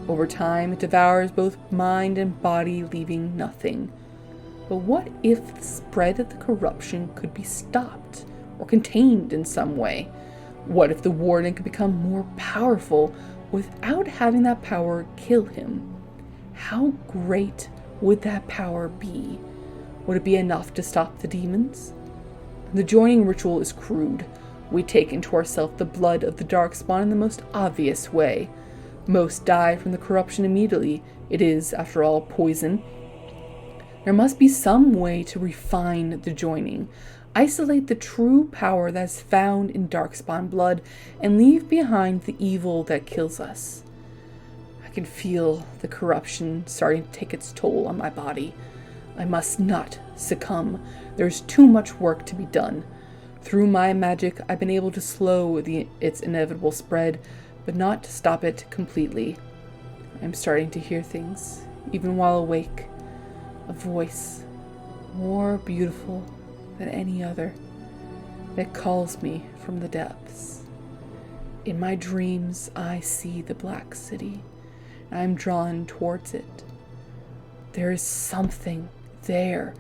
Over time, it devours both mind and body, leaving nothing. But what if the spread of the corruption could be stopped or contained in some way? What if the Warden could become more powerful without having that power kill him? How great would that power be? Would it be enough to stop the demons? The joining ritual is crude. We take into ourselves the blood of the darkspawn in the most obvious way. Most die from the corruption immediately. It is, after all, poison. There must be some way to refine the joining, isolate the true power that is found in darkspawn blood, and leave behind the evil that kills us. I can feel the corruption starting to take its toll on my body. I must not succumb. There's too much work to be done. Through my magic, I've been able to slow its inevitable spread, but not to stop it completely. I'm starting to hear things, even while awake. A voice, more beautiful than any other, that calls me from the depths. In my dreams, I see the Black City. I am drawn towards it. There is something there,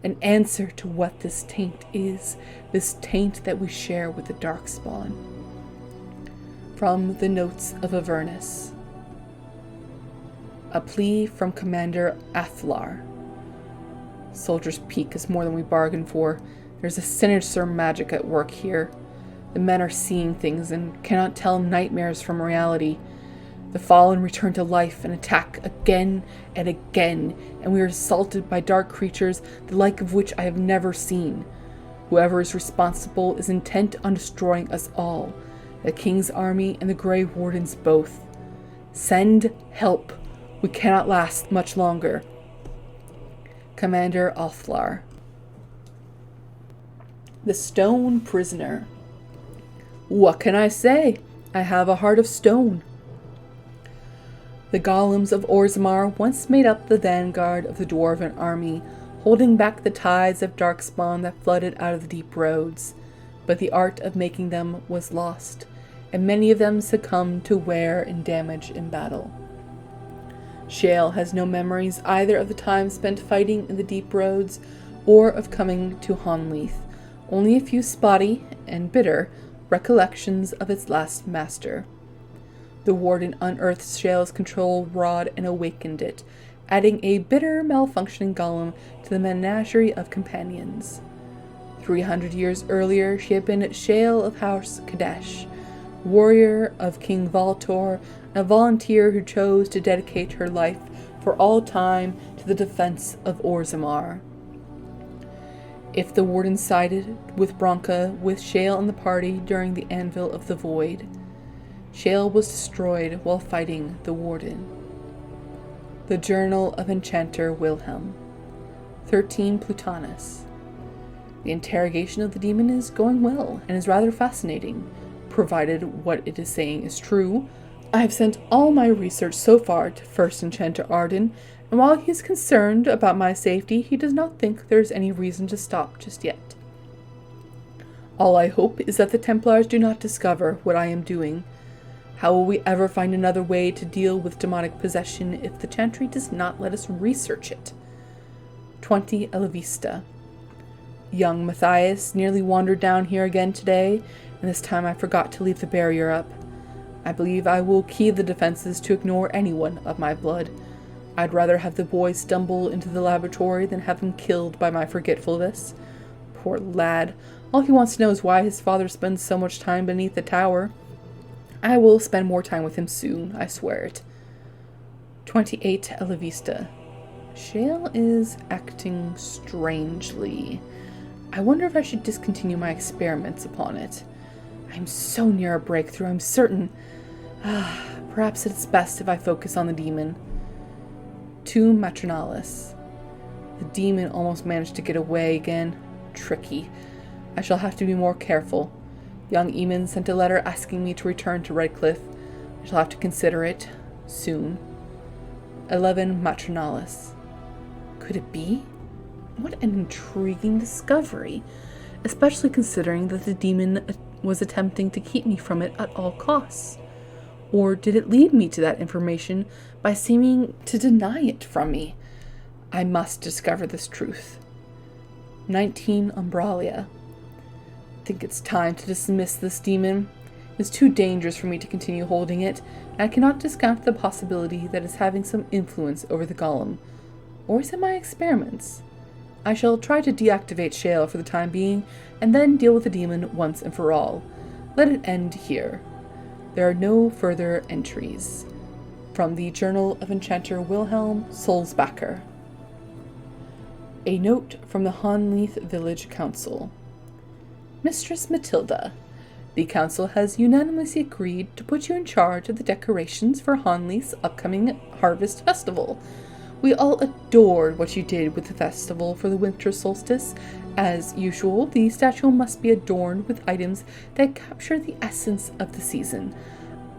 an answer to what this taint is, this taint that we share with the Darkspawn. From the Notes of Avernus. A plea from Commander Athlar. Soldier's Peak is more than we bargained for. There's a sinister magic at work here. The men are seeing things and cannot tell nightmares from reality. The fallen return to life and attack again and again, and we are assaulted by dark creatures, the like of which I have never seen. Whoever is responsible is intent on destroying us all, the King's army and the Grey Wardens both. Send help. We cannot last much longer. Commander Athlar. The Stone Prisoner. What can I say? I have a heart of stone. The golems of Orzammar once made up the vanguard of the dwarven army, holding back the tides of darkspawn that flooded out of the deep roads. But the art of making them was lost, and many of them succumbed to wear and damage in battle. Shale has no memories either of the time spent fighting in the deep roads or of coming to Honleith, only a few spotty and bitter recollections of its last master. The Warden unearthed Shale's control rod and awakened it, adding a bitter, malfunctioning golem to the menagerie of companions. 300 years earlier, she had been Shale of House Kadesh, warrior of King Valtor a volunteer who chose to dedicate her life for all time to the defense of Orzammar. If the Warden sided with Bronca with Shale and the party during the Anvil of the Void, Shale was destroyed while fighting the Warden. The Journal of Enchanter Wilhelm. 13 Plutonus. The interrogation of the demon is going well and is rather fascinating, provided what it is saying is true. I have sent all my research so far to First Enchanter Arden, and while he is concerned about my safety, he does not think there is any reason to stop just yet. All I hope is that the Templars do not discover what I am doing. How will we ever find another way to deal with demonic possession if the Chantry does not let us research it? 20 Elavista. Young Matthias nearly wandered down here again today, and this time I forgot to leave the barrier up. I believe I will key the defenses to ignore anyone of my blood. I'd rather have the boy stumble into the laboratory than have him killed by my forgetfulness. Poor lad. All he wants to know is why his father spends so much time beneath the tower. I will spend more time with him soon, I swear it. 28 Elavista. Shale is acting strangely. I wonder if I should discontinue my experiments upon it. I'm so near a breakthrough, I'm certain. Perhaps it's best if I focus on the demon. 2 Matronalis. The demon almost managed to get away again. Tricky. I shall have to be more careful. Young Eamon sent a letter asking me to return to Redcliffe. I shall have to consider it soon. 11 Matronalis. Could it be? What an intriguing discovery, especially considering that the demon was attempting to keep me from it at all costs. Or did it lead me to that information by seeming to deny it from me? I must discover this truth. 19 Umbralia. I think it's time to dismiss this demon. It's too dangerous for me to continue holding it, and I cannot discount the possibility that it's having some influence over the golem. Or is it my experiments? I shall try to deactivate Shale for the time being, and then deal with the demon once and for all. Let it end here. There are no further entries. From the Journal of Enchanter Wilhelm Solsbacher. A note from the Honleith Village Council. Mistress Matilda, the council has unanimously agreed to put you in charge of the decorations for Honleith's upcoming Harvest Festival. We all adored what you did with the festival for the winter solstice. As usual, the statue must be adorned with items that capture the essence of the season.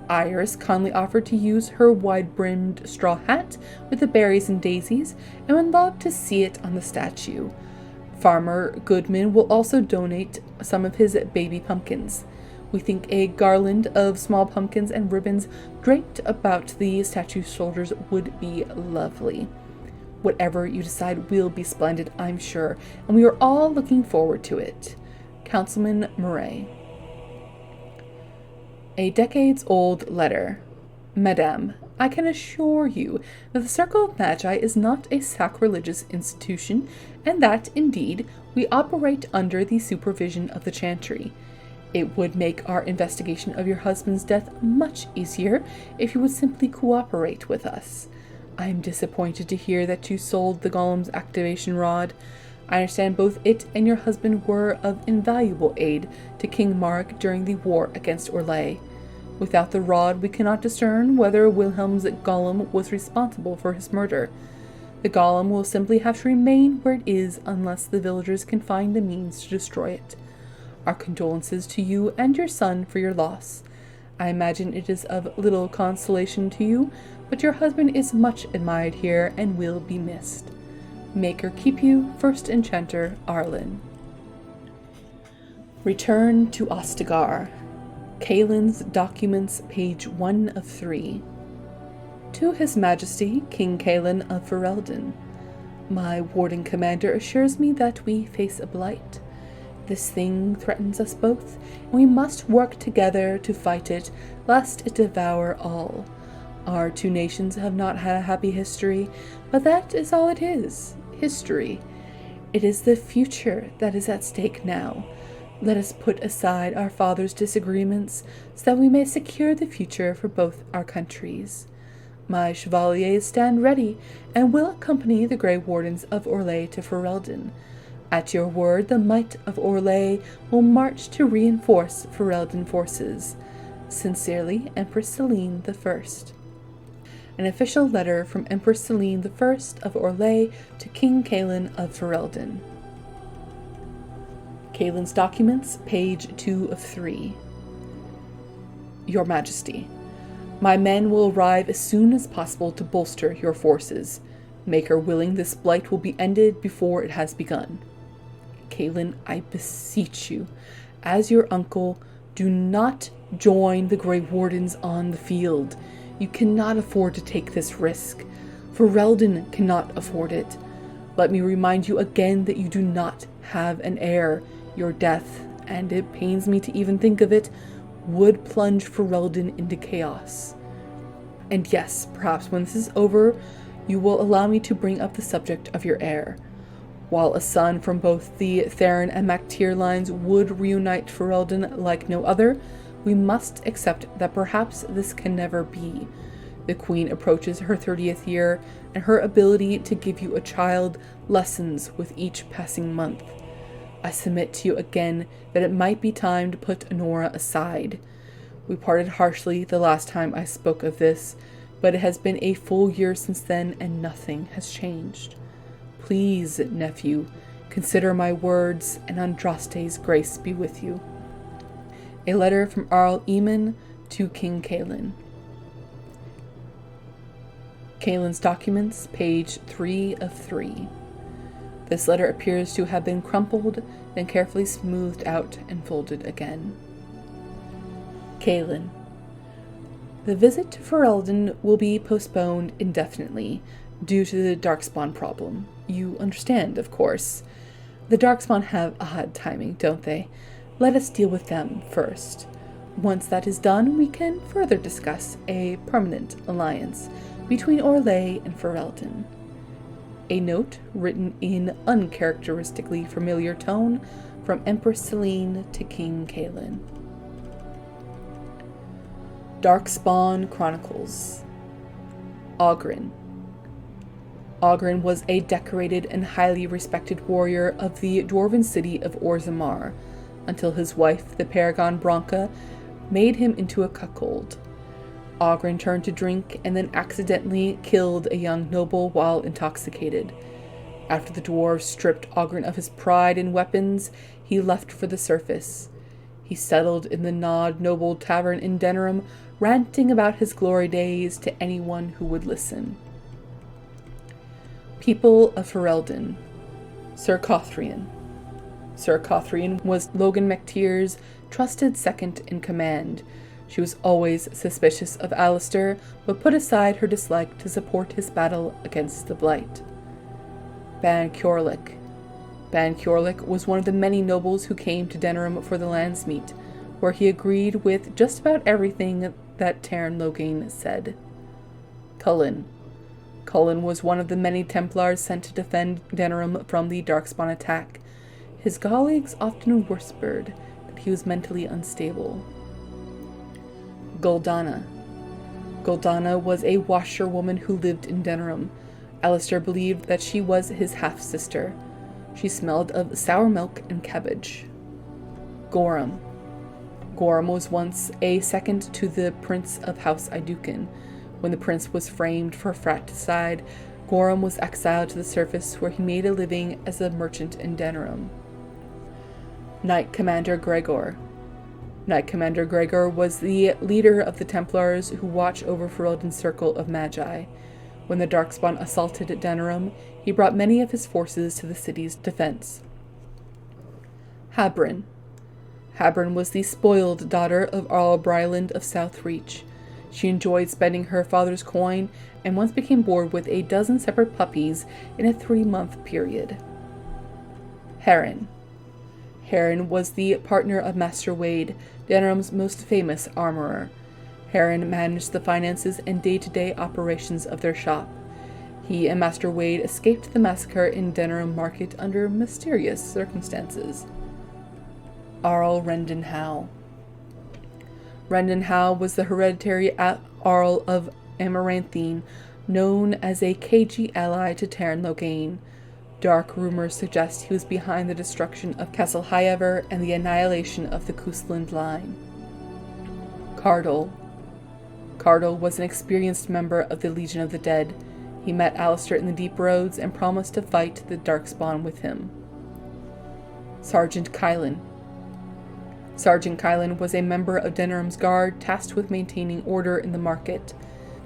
Iris kindly offered to use her wide-brimmed straw hat with the berries and daisies, and would love to see it on the statue. Farmer Goodman will also donate some of his baby pumpkins. We think a garland of small pumpkins and ribbons draped about the statue's shoulders would be lovely. Whatever you decide will be splendid, I'm sure, and we are all looking forward to it. Councilman Murray. A decades-old letter. Madame, I can assure you that the Circle of Magi is not a sacrilegious institution, and that, indeed, we operate under the supervision of the Chantry. It would make our investigation of your husband's death much easier if you would simply cooperate with us. I am disappointed to hear that you sold the golem's activation rod. I understand both it and your husband were of invaluable aid to King Mark during the war against Orlais. Without the rod, we cannot discern whether Wilhelm's golem was responsible for his murder. The golem will simply have to remain where it is unless the villagers can find the means to destroy it. Our condolences to you and your son for your loss. I imagine it is of little consolation to you, but your husband is much admired here and will be missed. Maker keep you, First Enchanter Arlen. Return to Ostagar. Kylan's Documents, page 1 of 3. To His Majesty, King Kylan of Ferelden. My warden commander assures me that we face a blight. This thing threatens us both, and we must work together to fight it, lest it devour all. Our two nations have not had a happy history, but that is all it is, history. It is the future that is at stake now. Let us put aside our father's disagreements so that we may secure the future for both our countries. My chevaliers stand ready and will accompany the Grey Wardens of Orlais to Ferelden. At your word, the might of Orlais will march to reinforce Ferelden forces. Sincerely, Empress Celine I. An official letter from Empress Celine I of Orlais to King Kylan of Ferelden. Kylan's documents, page 2 of 3. Your Majesty, my men will arrive as soon as possible to bolster your forces. Make her willing this blight will be ended before it has begun. Kylan, I beseech you, as your uncle, do not join the Grey Wardens on the field. You cannot afford to take this risk. Ferelden cannot afford it. Let me remind you again that you do not have an heir. Your death, and it pains me to even think of it, would plunge Ferelden into chaos. And yes, perhaps when this is over, you will allow me to bring up the subject of your heir. While a son from both the Theron and Mactyr lines would reunite Ferelden like no other, we must accept that perhaps this can never be. The Queen approaches her 30th year, and her ability to give you a child lessens with each passing month. I submit to you again that it might be time to put Honora aside. We parted harshly the last time I spoke of this, but it has been a full year since then and nothing has changed. Please, nephew, consider my words, and Andraste's grace be with you. A letter from Arles Estate to King Kylan. Kylan's documents, page 3 of 3. This letter appears to have been crumpled, then carefully smoothed out and folded again. Kylan. The visit to Ferelden will be postponed indefinitely, due to the Darkspawn problem. You understand, of course. The Darkspawn have odd timing, don't they? Let us deal with them first. Once that is done, we can further discuss a permanent alliance between Orlais and Ferelden. A note written in uncharacteristically familiar tone from Empress Celine to King Kylan. Darkspawn Chronicles. Ogre. Ogre was a decorated and highly respected warrior of the dwarven city of Orzammar, until his wife, the Paragon Bronca, made him into a cuckold. Ogre turned to drink and then accidentally killed a young noble while intoxicated. After the dwarves stripped Ogre of his pride and weapons, he left for the surface. He settled in the Nod Noble Tavern in Denerim, ranting about his glory days to anyone who would listen. People of Ferelden. Sir Cothrian. Sir Cothrian was Logan Mactyr's trusted second in command. She was always suspicious of Alistair, but put aside her dislike to support his battle against the Blight. Ban Ciorlic. Ban Ciorlic was one of the many nobles who came to Denerim for the Landsmeet, where he agreed with just about everything that Tairn Logain said. Cullen. Cullen was one of the many Templars sent to defend Denerim from the Darkspawn attack. His colleagues often whispered that he was mentally unstable. Guldana. Guldana was a washerwoman who lived in Denerim. Alistair believed that she was his half-sister. She smelled of sour milk and cabbage. Gorham. Gorham was once a second to the Prince of House Iduken. When the prince was framed for fratricide, Gorham was exiled to the surface, where he made a living as a merchant in Denerim. Knight Commander Gregor. Knight Commander Gregor was the leader of the Templars who watch over Ferelden's circle of magi. When the Darkspawn assaulted Denerim, he brought many of his forces to the city's defense. Habrin. Habrin was the spoiled daughter of Arl Bryland of Southreach. She enjoyed spending her father's coin and once became bored with a dozen separate puppies in a 3-month period. Heron. Heron was the partner of Master Wade, Denerim's most famous armorer. Heron managed the finances and day-to-day operations of their shop. He and Master Wade escaped the massacre in Denerim Market under mysterious circumstances. Arl Rendenhow. Rendenhow was the hereditary Arl of Amaranthine, known as a cagey ally to Tairn Loghain. Dark rumors suggest he was behind the destruction of Castle Hyever and the annihilation of the Cousland line. Cardle. Cardle was an experienced member of the Legion of the Dead. He met Alistair in the Deep Roads and promised to fight the Darkspawn with him. Sergeant Kylan. Sergeant Kylan was a member of Denram's Guard tasked with maintaining order in the market.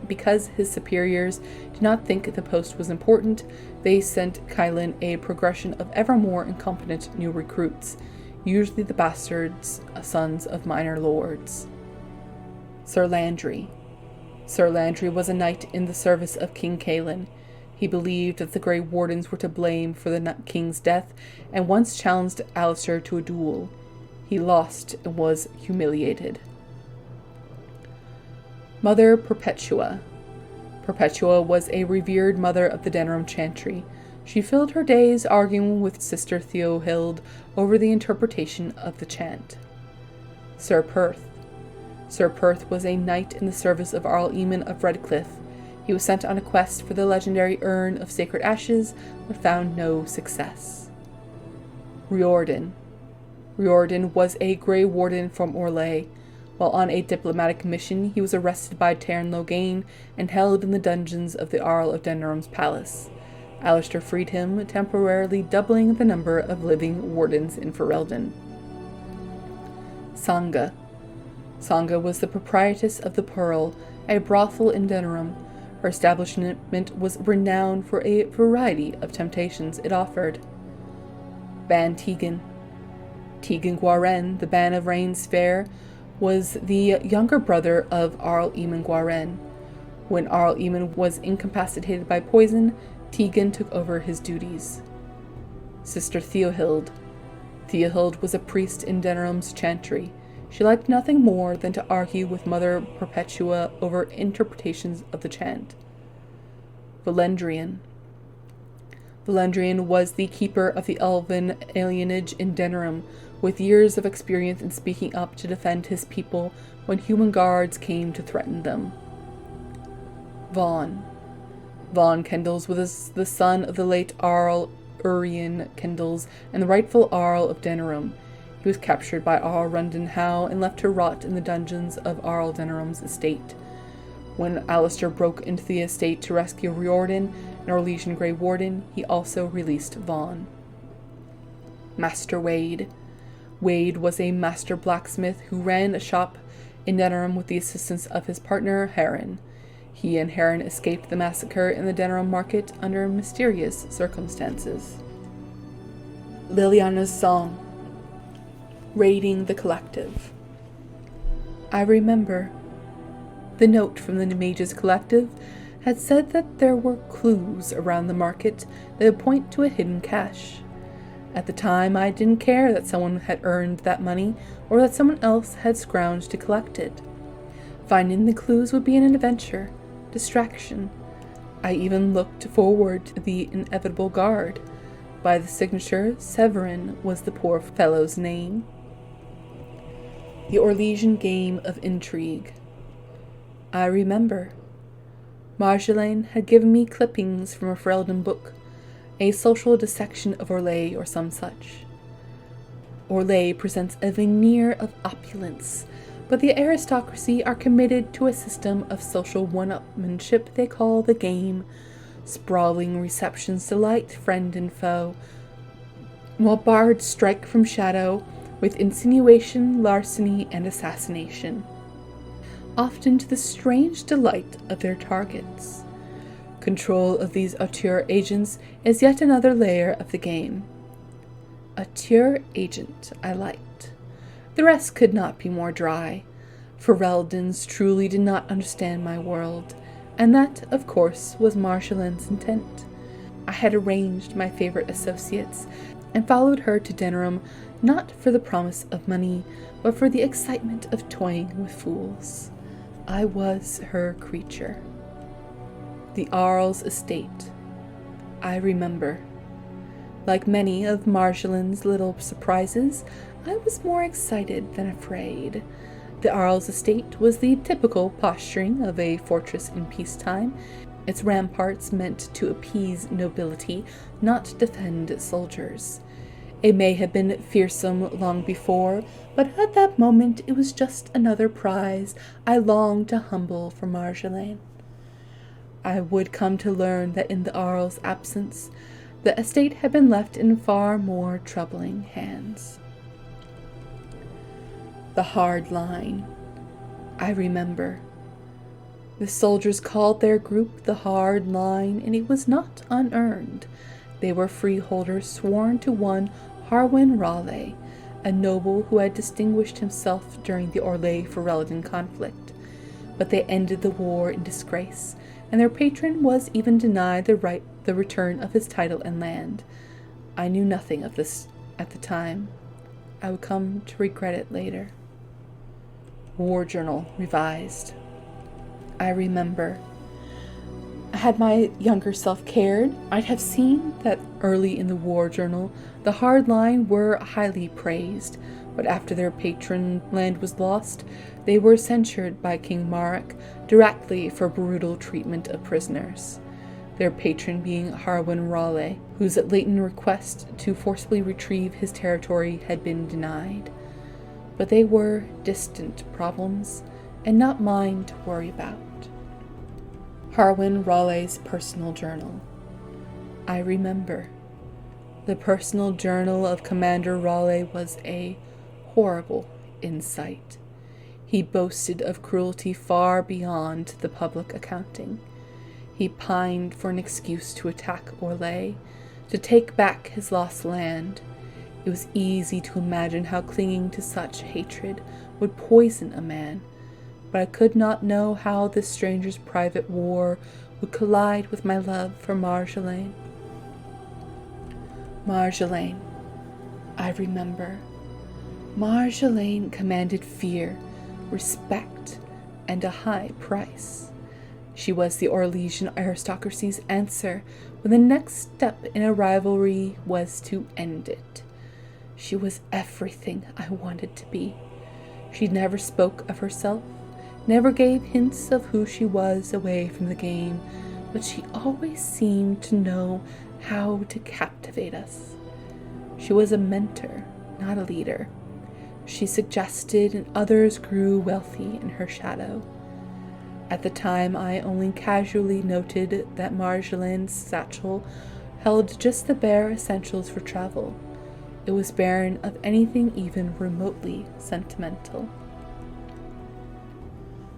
Because his superiors did not think the post was important, they sent Kylan a progression of ever more incompetent new recruits, usually the bastards, sons of minor lords. Sir Landry. Sir Landry was a knight in the service of King Kylan. He believed that the Grey Wardens were to blame for the king's death, and once challenged Alistair to a duel. He lost and was humiliated. Mother Perpetua. Perpetua was a revered mother of the Denram Chantry. She filled her days arguing with Sister Theohild over the interpretation of the chant. Sir Perth. Sir Perth was a knight in the service of Arl Eamon of Redcliffe. He was sent on a quest for the legendary Urn of Sacred Ashes, but found no success. Riordan. Riordan was a Grey Warden from Orlais. While on a diplomatic mission, he was arrested by Tairn Loghain and held in the dungeons of the Arl of Denram's palace. Alistair freed him, temporarily doubling the number of living wardens in Ferelden. Sangha. Sangha was the proprietress of the Pearl, a brothel in Denram. Her establishment was renowned for a variety of temptations it offered. Ban Tegan. Tegan Gwaren, the Ban of Rain's Fair, was the younger brother of Arl Eamon Gwaren. When Arl Eamon was incapacitated by poison, Tegan took over his duties. Sister Theohild. Theohild was a priest in Denram's Chantry. She liked nothing more than to argue with Mother Perpetua over interpretations of the chant. Valendrian. Valendrian was the keeper of the elven alienage in Denram, with years of experience in speaking up to defend his people when human guards came to threaten them. Vaughn. Vaughn Kendals was the son of the late Arl Urien Kendals and the rightful Arl of Denram. He was captured by Arl Rendenhow and left to rot in the dungeons of Arl Denram's estate. When Alistair broke into the estate to rescue Riordan, an Orlesian Grey Warden, he also released Vaughn. Master Wade. Wade was a master blacksmith who ran a shop in Denram with the assistance of his partner, Harwin. He and Harwin escaped the massacre in the Denram market under mysterious circumstances. Liliana's Song. Raiding the Collective. I remember. The note from the Mages Collective had said that there were clues around the market that would point to a hidden cache. At the time, I didn't care that someone had earned that money or that someone else had scrounged to collect it. Finding the clues would be an adventure, distraction. I even looked forward to the inevitable guard. By the signature, Severin was the poor fellow's name. The Orlesian game of Intrigue. I remember. Marjolaine had given me clippings from a Ferelden book, a social dissection of Orlais or some such. Orlais presents a veneer of opulence, but the aristocracy are committed to a system of social one-upmanship they call the game. Sprawling receptions delight friend and foe, while bards strike from shadow with insinuation, larceny, and assassination, often to the strange delight of their targets. Control of these auteur agents is yet another layer of the game. Auteur agent I liked. The rest could not be more dry. Fereldans truly did not understand my world, and that, of course, was Marjolaine's intent. I had arranged my favorite associates and followed her to Denram, not for the promise of money, but for the excitement of toying with fools. I was her creature. The Arles Estate. I remember. Like many of Marjolaine's little surprises, I was more excited than afraid. The Arles Estate was the typical posturing of a fortress in peacetime, its ramparts meant to appease nobility, not defend soldiers. It may have been fearsome long before, but at that moment it was just another prize I longed to humble for Marjolaine. I would come to learn that in the Arles' absence, the estate had been left in far more troubling hands. The hard line. I remember. The soldiers called their group the Hard Line, and it was not unearned. They were freeholders sworn to one Harwin Raleigh, a noble who had distinguished himself during the Orlesian conflict. But they ended the war in disgrace, and their patron was even denied the return of his title and land. I knew nothing of this at the time. I would come to regret it later. War Journal revised. I remember. Had my younger self cared, I'd have seen that early in the War Journal, the Hard Line were highly praised, but after their patron land was lost, they were censured by King Mark directly for brutal treatment of prisoners. Their patron being Harwin Raleigh, whose latent request to forcibly retrieve his territory had been denied. But they were distant problems, and not mine to worry about. Harwin Raleigh's personal journal. I remember. The personal journal of Commander Raleigh was a horrible insight. He boasted of cruelty far beyond the public accounting. He pined for an excuse to attack Orlais, to take back his lost land. It was easy to imagine how clinging to such hatred would poison a man, but I could not know how this stranger's private war would collide with my love for Marjolaine. Marjolaine. I remember. Marjolaine commanded fear, respect, and a high price. She was the Orlesian aristocracy's answer when the next step in a rivalry was to end it. She was everything I wanted to be. She never spoke of herself, never gave hints of who she was away from the game, but she always seemed to know how to captivate us. She was a mentor, not a leader. She suggested, and others grew wealthy in her shadow. At the time, I only casually noted that Marjolaine's satchel held just the bare essentials for travel. It was barren of anything even remotely sentimental.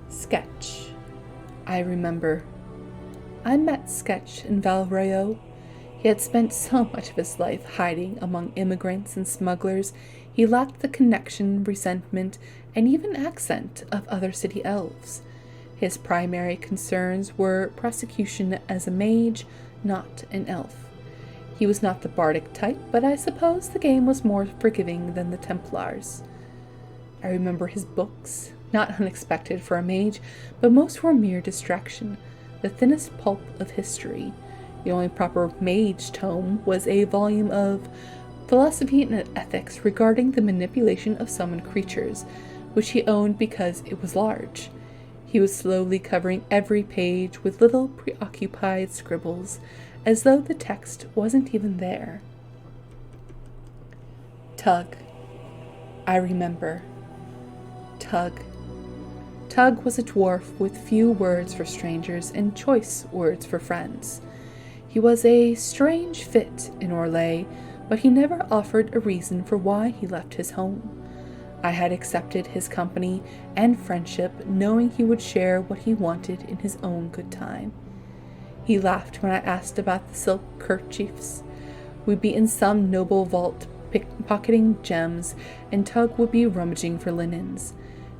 Sketch. I remember. I met Sketch in Valrayo. He had spent so much of his life hiding among immigrants and smugglers, he lacked the connection, resentment, and even accent of other city elves. His primary concerns were prosecution as a mage, not an elf. He was not the bardic type, but I suppose the game was more forgiving than the Templars. I remember his books, not unexpected for a mage, but most were mere distraction, the thinnest pulp of history. The only proper mage tome was a volume of philosophy and ethics regarding the manipulation of summoned creatures, which he owned because it was large. He was slowly covering every page with little preoccupied scribbles, as though the text wasn't even there. Tug. I remember. Tug. Tug was a dwarf with few words for strangers and choice words for friends. He was a strange fit in Orlais, but he never offered a reason for why he left his home. I had accepted his company and friendship, knowing he would share what he wanted in his own good time. He laughed when I asked about the silk kerchiefs. We'd be in some noble vault pocketing gems, and Tug would be rummaging for linens.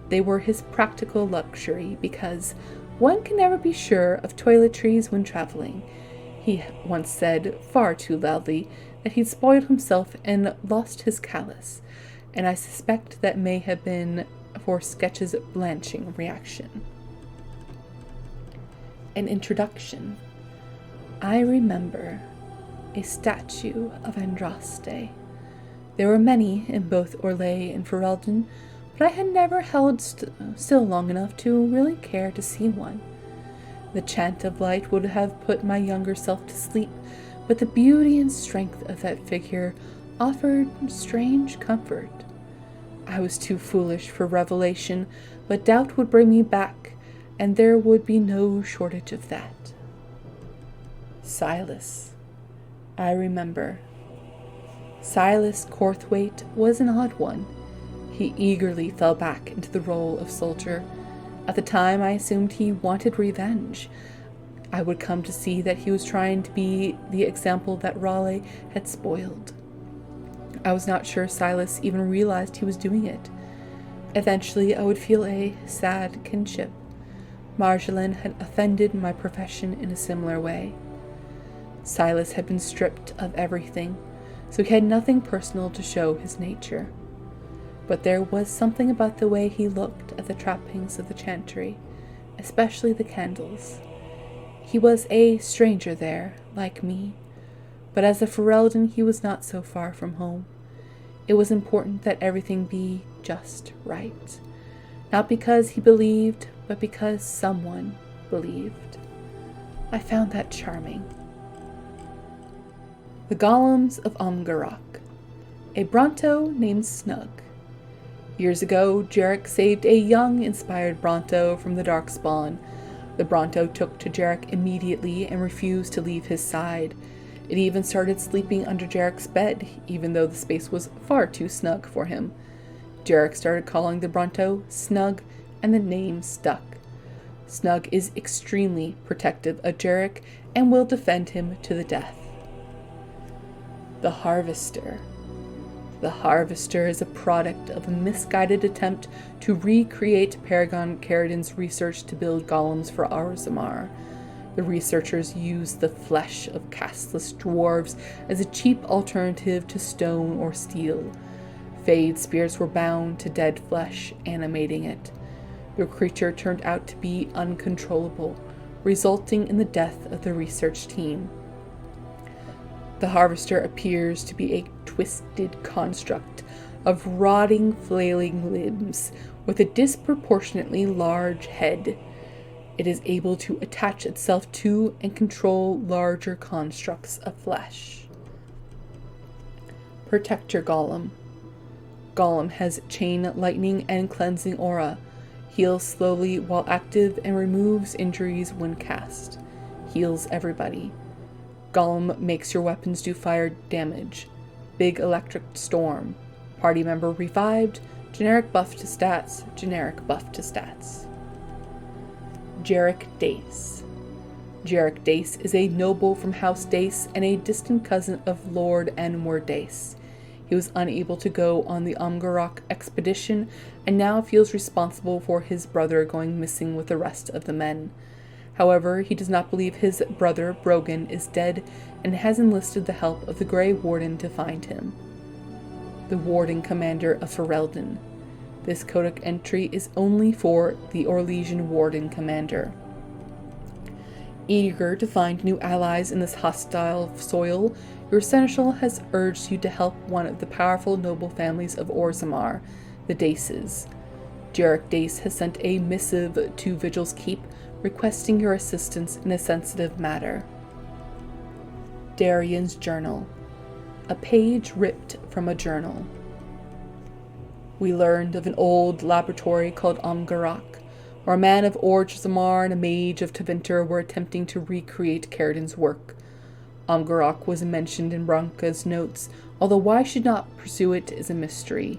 They were his practical luxury, because one can never be sure of toiletries when traveling. He once said, far too loudly, that he'd spoiled himself and lost his callus, and I suspect that may have been for Sketch's blanching reaction. An introduction. I remember a statue of Andraste. There were many in both Orlais and Ferelden, but I had never held still long enough to really care to see one. The chant of light would have put my younger self to sleep, but the beauty and strength of that figure offered strange comfort. I was too foolish for revelation, but doubt would bring me back, and there would be no shortage of that. Silas. I remember. Silas Corthwaite was an odd one. He eagerly fell back into the role of soldier. At the time, I assumed he wanted revenge. I would come to see that he was trying to be the example that Raleigh had spoiled. I was not sure Silas even realized he was doing it. Eventually, I would feel a sad kinship. Marjolaine had offended my profession in a similar way. Silas had been stripped of everything, so he had nothing personal to show his nature. But there was something about the way he looked at the trappings of the Chantry, especially the candles. He was a stranger there, like me, but as a Ferelden he was not so far from home. It was important that everything be just right, not because he believed, but because someone believed. I found that charming. The Golems of Umgarak. A Bronto named Snug. Years ago, Jarek saved a young, inspired Bronto from the Darkspawn. The Bronto took to Jarek immediately and refused to leave his side. It even started sleeping under Jarek's bed, even though the space was far too snug for him. Jarek started calling the Bronto Snug, and the name stuck. Snug is extremely protective of Jarek and will defend him to the death. The Harvester. The Harvester is a product of a misguided attempt to recreate Paragon Hero's research to build golems for Orzammar. The researchers used the flesh of casteless dwarves as a cheap alternative to stone or steel. Fade spirits were bound to dead flesh, animating it. The creature turned out to be uncontrollable, resulting in the death of the research team. The Harvester appears to be a twisted construct of rotting, flailing limbs with a disproportionately large head. It is able to attach itself to and control larger constructs of flesh. Protector Golem. Golem has chain lightning and cleansing aura. Heals slowly while active and removes injuries when cast. Heals everybody. Golem makes your weapons do fire damage. Big electric storm. Party member revived. Generic buff to stats. Generic buff to stats. Jarek Dace. Jarek Dace is a noble from House Dace and a distant cousin of Lord Enmor Dace. He was unable to go on the Umgarak expedition and now feels responsible for his brother going missing with the rest of the men. However, he does not believe his brother, Brogan, is dead and has enlisted the help of the Grey Warden to find him. The Warden Commander of Ferelden. This codex entry is only for the Orlesian Warden Commander. Eager to find new allies in this hostile soil, your seneschal has urged you to help one of the powerful noble families of Orzammar, the Daces. Jarek Dace has sent a missive to Vigil's Keep requesting your assistance in a sensitive matter. Darion's Journal. A page ripped from a journal. We learned of an old laboratory called Umgarak, where a man of Orzammar and a mage of Tevinter were attempting to recreate Caridan's work. Umgarak was mentioned in Branka's notes, although why she did not pursue it is a mystery.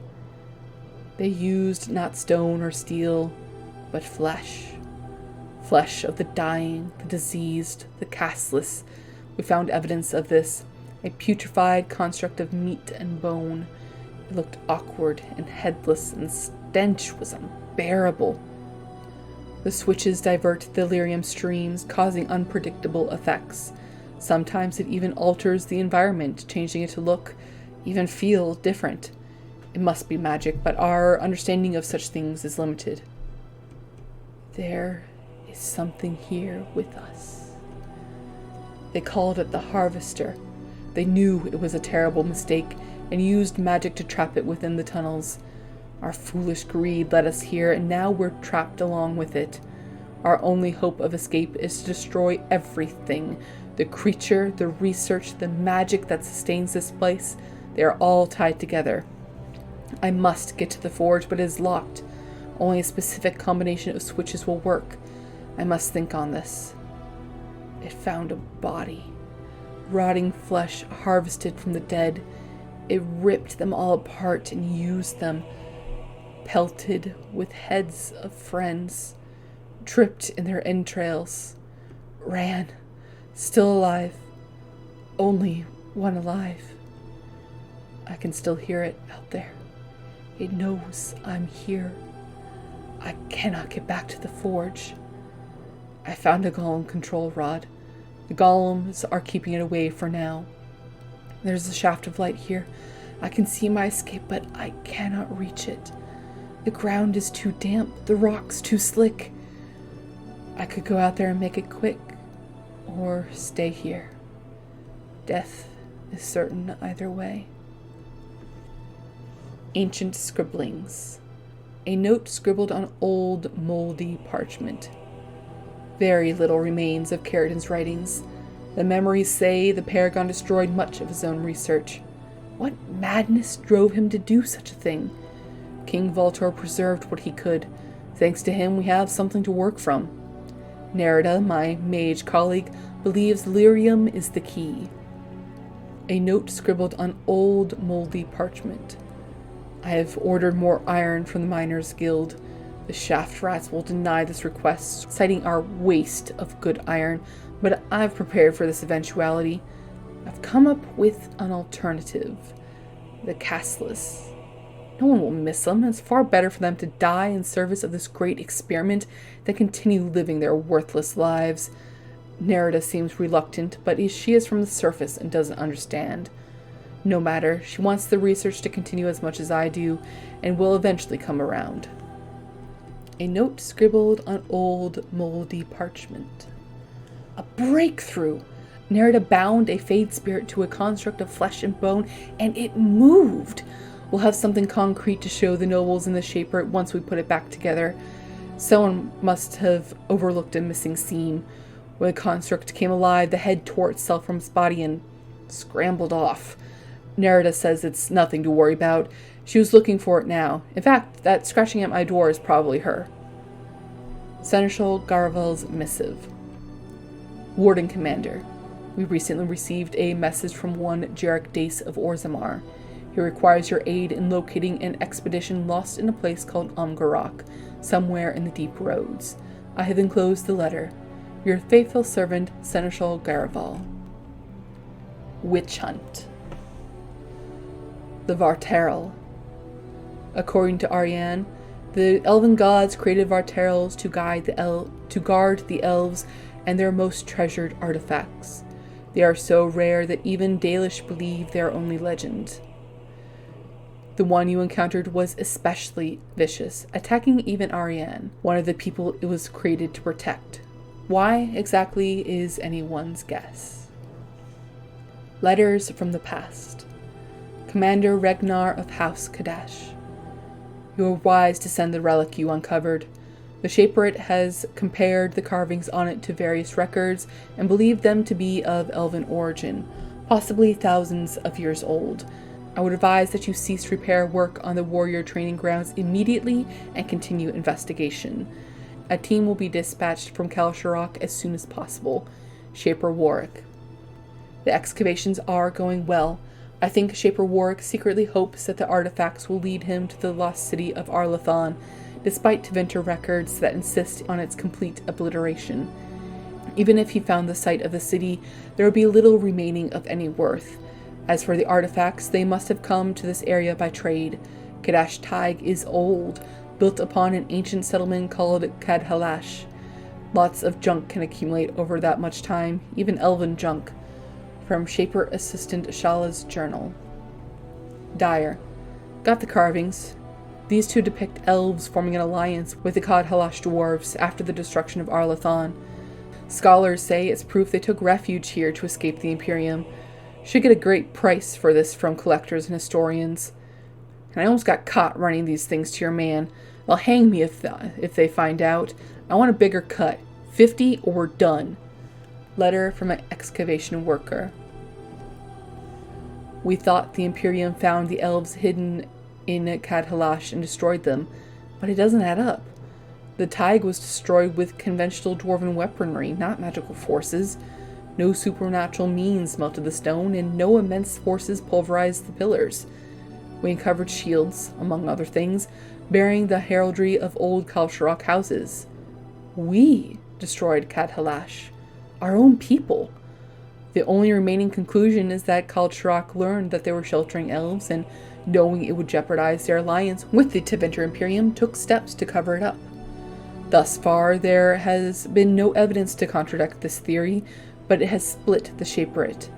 They used not stone or steel, but flesh. Flesh of the dying, the diseased, the casteless. We found evidence of this, a putrefied construct of meat and bone. It looked awkward and headless, and the stench was unbearable. The switches divert delirium streams, causing unpredictable effects. Sometimes it even alters the environment, changing it to look, even feel different. It must be magic, but our understanding of such things is limited. There is something here with us. They called it the Harvester. They knew it was a terrible mistake, and used magic to trap it within the tunnels. Our foolish greed led us here, and now we're trapped along with it. Our only hope of escape is to destroy everything. The creature, the research, the magic that sustains this place, they are all tied together. I must get to the forge, but it is locked. Only a specific combination of switches will work. I must think on this. It found a body. Rotting flesh harvested from the dead. It ripped them all apart and used them. Pelted with heads of friends. Tripped in their entrails. Ran. Still alive. Only one alive. I can still hear it out there. It knows I'm here. I cannot get back to the forge. I found a golem control rod. The golems are keeping it away for now. There's a shaft of light here. I can see my escape, but I cannot reach it. The ground is too damp, the rocks too slick. I could go out there and make it quick, or stay here. Death is certain either way. Ancient scribblings. A note scribbled on old, moldy parchment. Very little remains of Carradin's writings. The memories say the Paragon destroyed much of his own research. What madness drove him to do such a thing? King Voltor preserved what he could. Thanks to him, we have something to work from. Nerida, my mage colleague, believes lyrium is the key. A note scribbled on old, moldy parchment. I have ordered more iron from the Miners' Guild. The shaft rats will deny this request, citing our waste of good iron, but I've prepared for this eventuality. I've come up with an alternative. The castless. No one will miss them. It's far better for them to die in service of this great experiment than continue living their worthless lives. Nerida seems reluctant, but she is from the surface and doesn't understand. No matter, she wants the research to continue as much as I do, and will eventually come around. A note scribbled on old, moldy parchment. A breakthrough! Nerida bound a Fade spirit to a construct of flesh and bone, and it moved! We'll have something concrete to show the nobles and the Shaper once we put it back together. Someone must have overlooked a missing seam. When the construct came alive, the head tore itself from its body and scrambled off. Nerida says it's nothing to worry about. She was looking for it now. In fact, that scratching at my door is probably her. Seneschal Garvel's missive. Warden Commander. We recently received a message from one Jarek Dace of Orzammar. He requires your aid in locating an expedition lost in a place called Umgarok, somewhere in the deep roads. I have enclosed the letter. Your faithful servant, Seneschal Garvel. Witch Hunt. The Varterel. According to Ariane, the elven gods created Varterels to guard the elves and their most treasured artifacts. They are so rare that even Dalish believe they are only legend. The one you encountered was especially vicious, attacking even Ariane, one of the people it was created to protect. Why exactly is anyone's guess. Letters from the past. Commander Regnar of House Kadash. You were wise to send the relic you uncovered. The Shaperate has compared the carvings on it to various records and believed them to be of elven origin, possibly thousands of years old. I would advise that you cease repair work on the warrior training grounds immediately and continue investigation. A team will be dispatched from Kalhiral as soon as possible. Shaper Warwick. The excavations are going well. I think Shaper Warwick secretly hopes that the artifacts will lead him to the lost city of Arlethon, despite Tevinter records that insist on its complete obliteration. Even if he found the site of the city, there would be little remaining of any worth. As for the artifacts, they must have come to this area by trade. Kadash Taig is old, built upon an ancient settlement called Cadhalash. Lots of junk can accumulate over that much time, even elven junk. From Shaper Assistant Shala's journal. Dyer. Got the carvings. These two depict elves forming an alliance with the Cadhalash dwarves after the destruction of Arlethon. Scholars say it's proof they took refuge here to escape the Imperium. Should get a great price for this from collectors and historians. And I almost got caught running these things to your man. They'll hang me if they find out. I want a bigger cut. 50 or we're done. Letter from an excavation worker. We thought the Imperium found the elves hidden in Kalhiral and destroyed them, but it doesn't add up. The Tig was destroyed with conventional dwarven weaponry, not magical forces. No supernatural means melted the stone, and no immense forces pulverized the pillars. We uncovered shields, among other things, bearing the heraldry of old Kalhiral houses. We destroyed Kalhiral, our own people. The only remaining conclusion is that Kalhiral learned that they were sheltering elves, and knowing it would jeopardize their alliance with the Tevinter Imperium, took steps to cover it up. Thus far, there has been no evidence to contradict this theory, but it has split the Shaperate.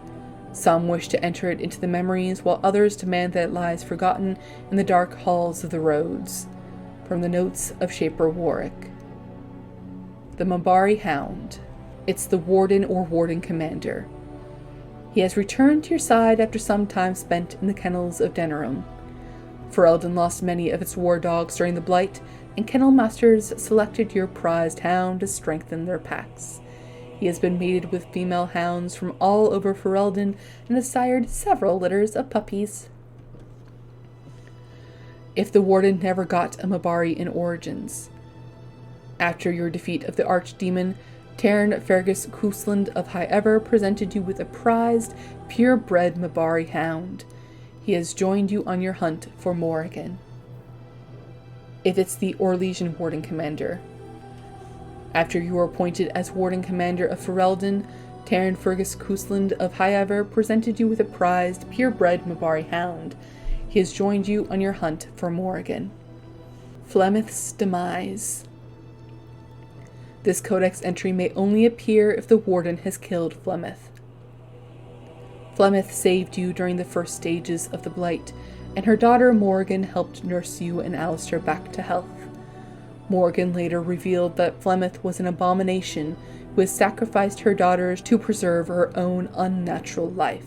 Some wish to enter it into the memories, while others demand that it lies forgotten in the dark halls of the roads. From the notes of Shaper Warwick. The Mumbari Hound. It's the Warden or Warden Commander. He has returned to your side after some time spent in the kennels of Denerim. Ferelden lost many of its war dogs during the Blight, and kennel masters selected your prized hound to strengthen their packs. He has been mated with female hounds from all over Ferelden and has sired several litters of puppies. If the Warden never got a Mumbari in Origins. After your defeat of the Archdemon, Taryn Fergus Cousland of High Ever presented you with a prized, purebred Mumbari hound. He has joined you on your hunt for Morrigan. If it's the Orlesian Warden Commander. After you were appointed as Warden Commander of Ferelden, Taryn Fergus Cousland of High Ever presented you with a prized, purebred Mumbari hound. He has joined you on your hunt for Morrigan. Flemeth's Demise. This codex entry may only appear if the Warden has killed Flemeth. Flemeth saved you during the first stages of the Blight, and her daughter Morrigan helped nurse you and Alistair back to health. Morrigan later revealed that Flemeth was an abomination who had sacrificed her daughters to preserve her own unnatural life.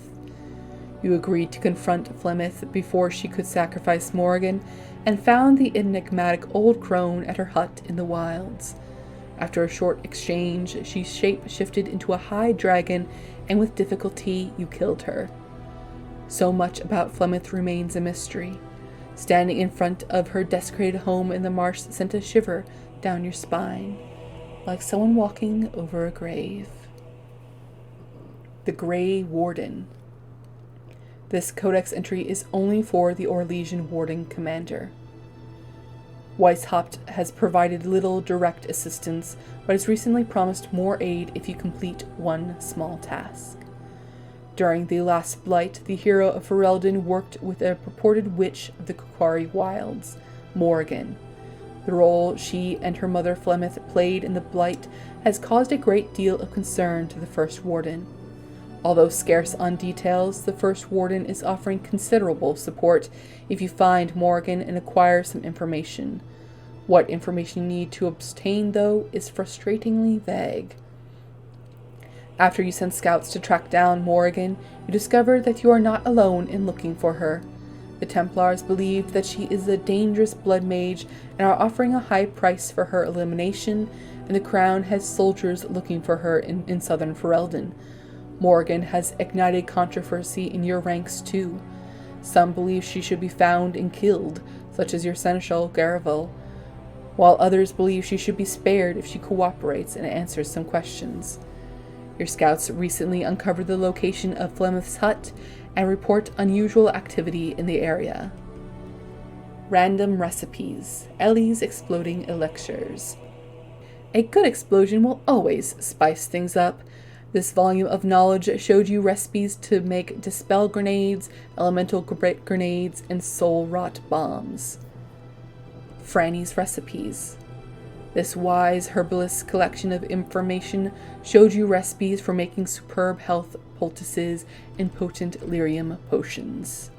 You agreed to confront Flemeth before she could sacrifice Morrigan, and found the enigmatic old crone at her hut in the wilds. After a short exchange, she shape-shifted into a high dragon, and with difficulty you killed her. So much about Flemeth remains a mystery. Standing in front of her desecrated home in the marsh sent a shiver down your spine, like someone walking over a grave. The Grey Warden. This codex entry is only for the Orlesian Warden Commander. Weishaupt has provided little direct assistance, but has recently promised more aid if you complete one small task. During the last Blight, the hero of Ferelden worked with a purported witch of the Kukwari Wilds, Morrigan. The role she and her mother Flemeth played in the Blight has caused a great deal of concern to the First Warden. Although scarce on details, the First Warden is offering considerable support if you find Morrigan and acquire some information. What information you need to obtain, though, is frustratingly vague. After you send scouts to track down Morrigan, you discover that you are not alone in looking for her. The Templars believe that she is a dangerous blood mage and are offering a high price for her elimination, and the Crown has soldiers looking for her in southern Ferelden. Morrigan has ignited controversy in your ranks too. Some believe she should be found and killed, such as your Seneschal Garavel, while others believe she should be spared if she cooperates and answers some questions. Your scouts recently uncovered the location of Flemeth's hut and report unusual activity in the area. Random recipes. Ellie's exploding elixirs. A good explosion will always spice things up. This volume of knowledge showed you recipes to make dispel grenades, elemental grenades, and soul rot bombs. Franny's recipes. This wise herbalist collection of information showed you recipes for making superb health poultices and potent lyrium potions.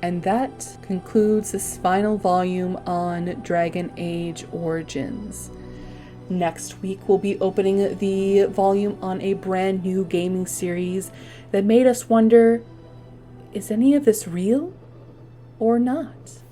And that concludes this final volume on Dragon Age Origins. Next week, we'll be opening the volume on a brand new gaming series that made us wonder, is any of this real or not?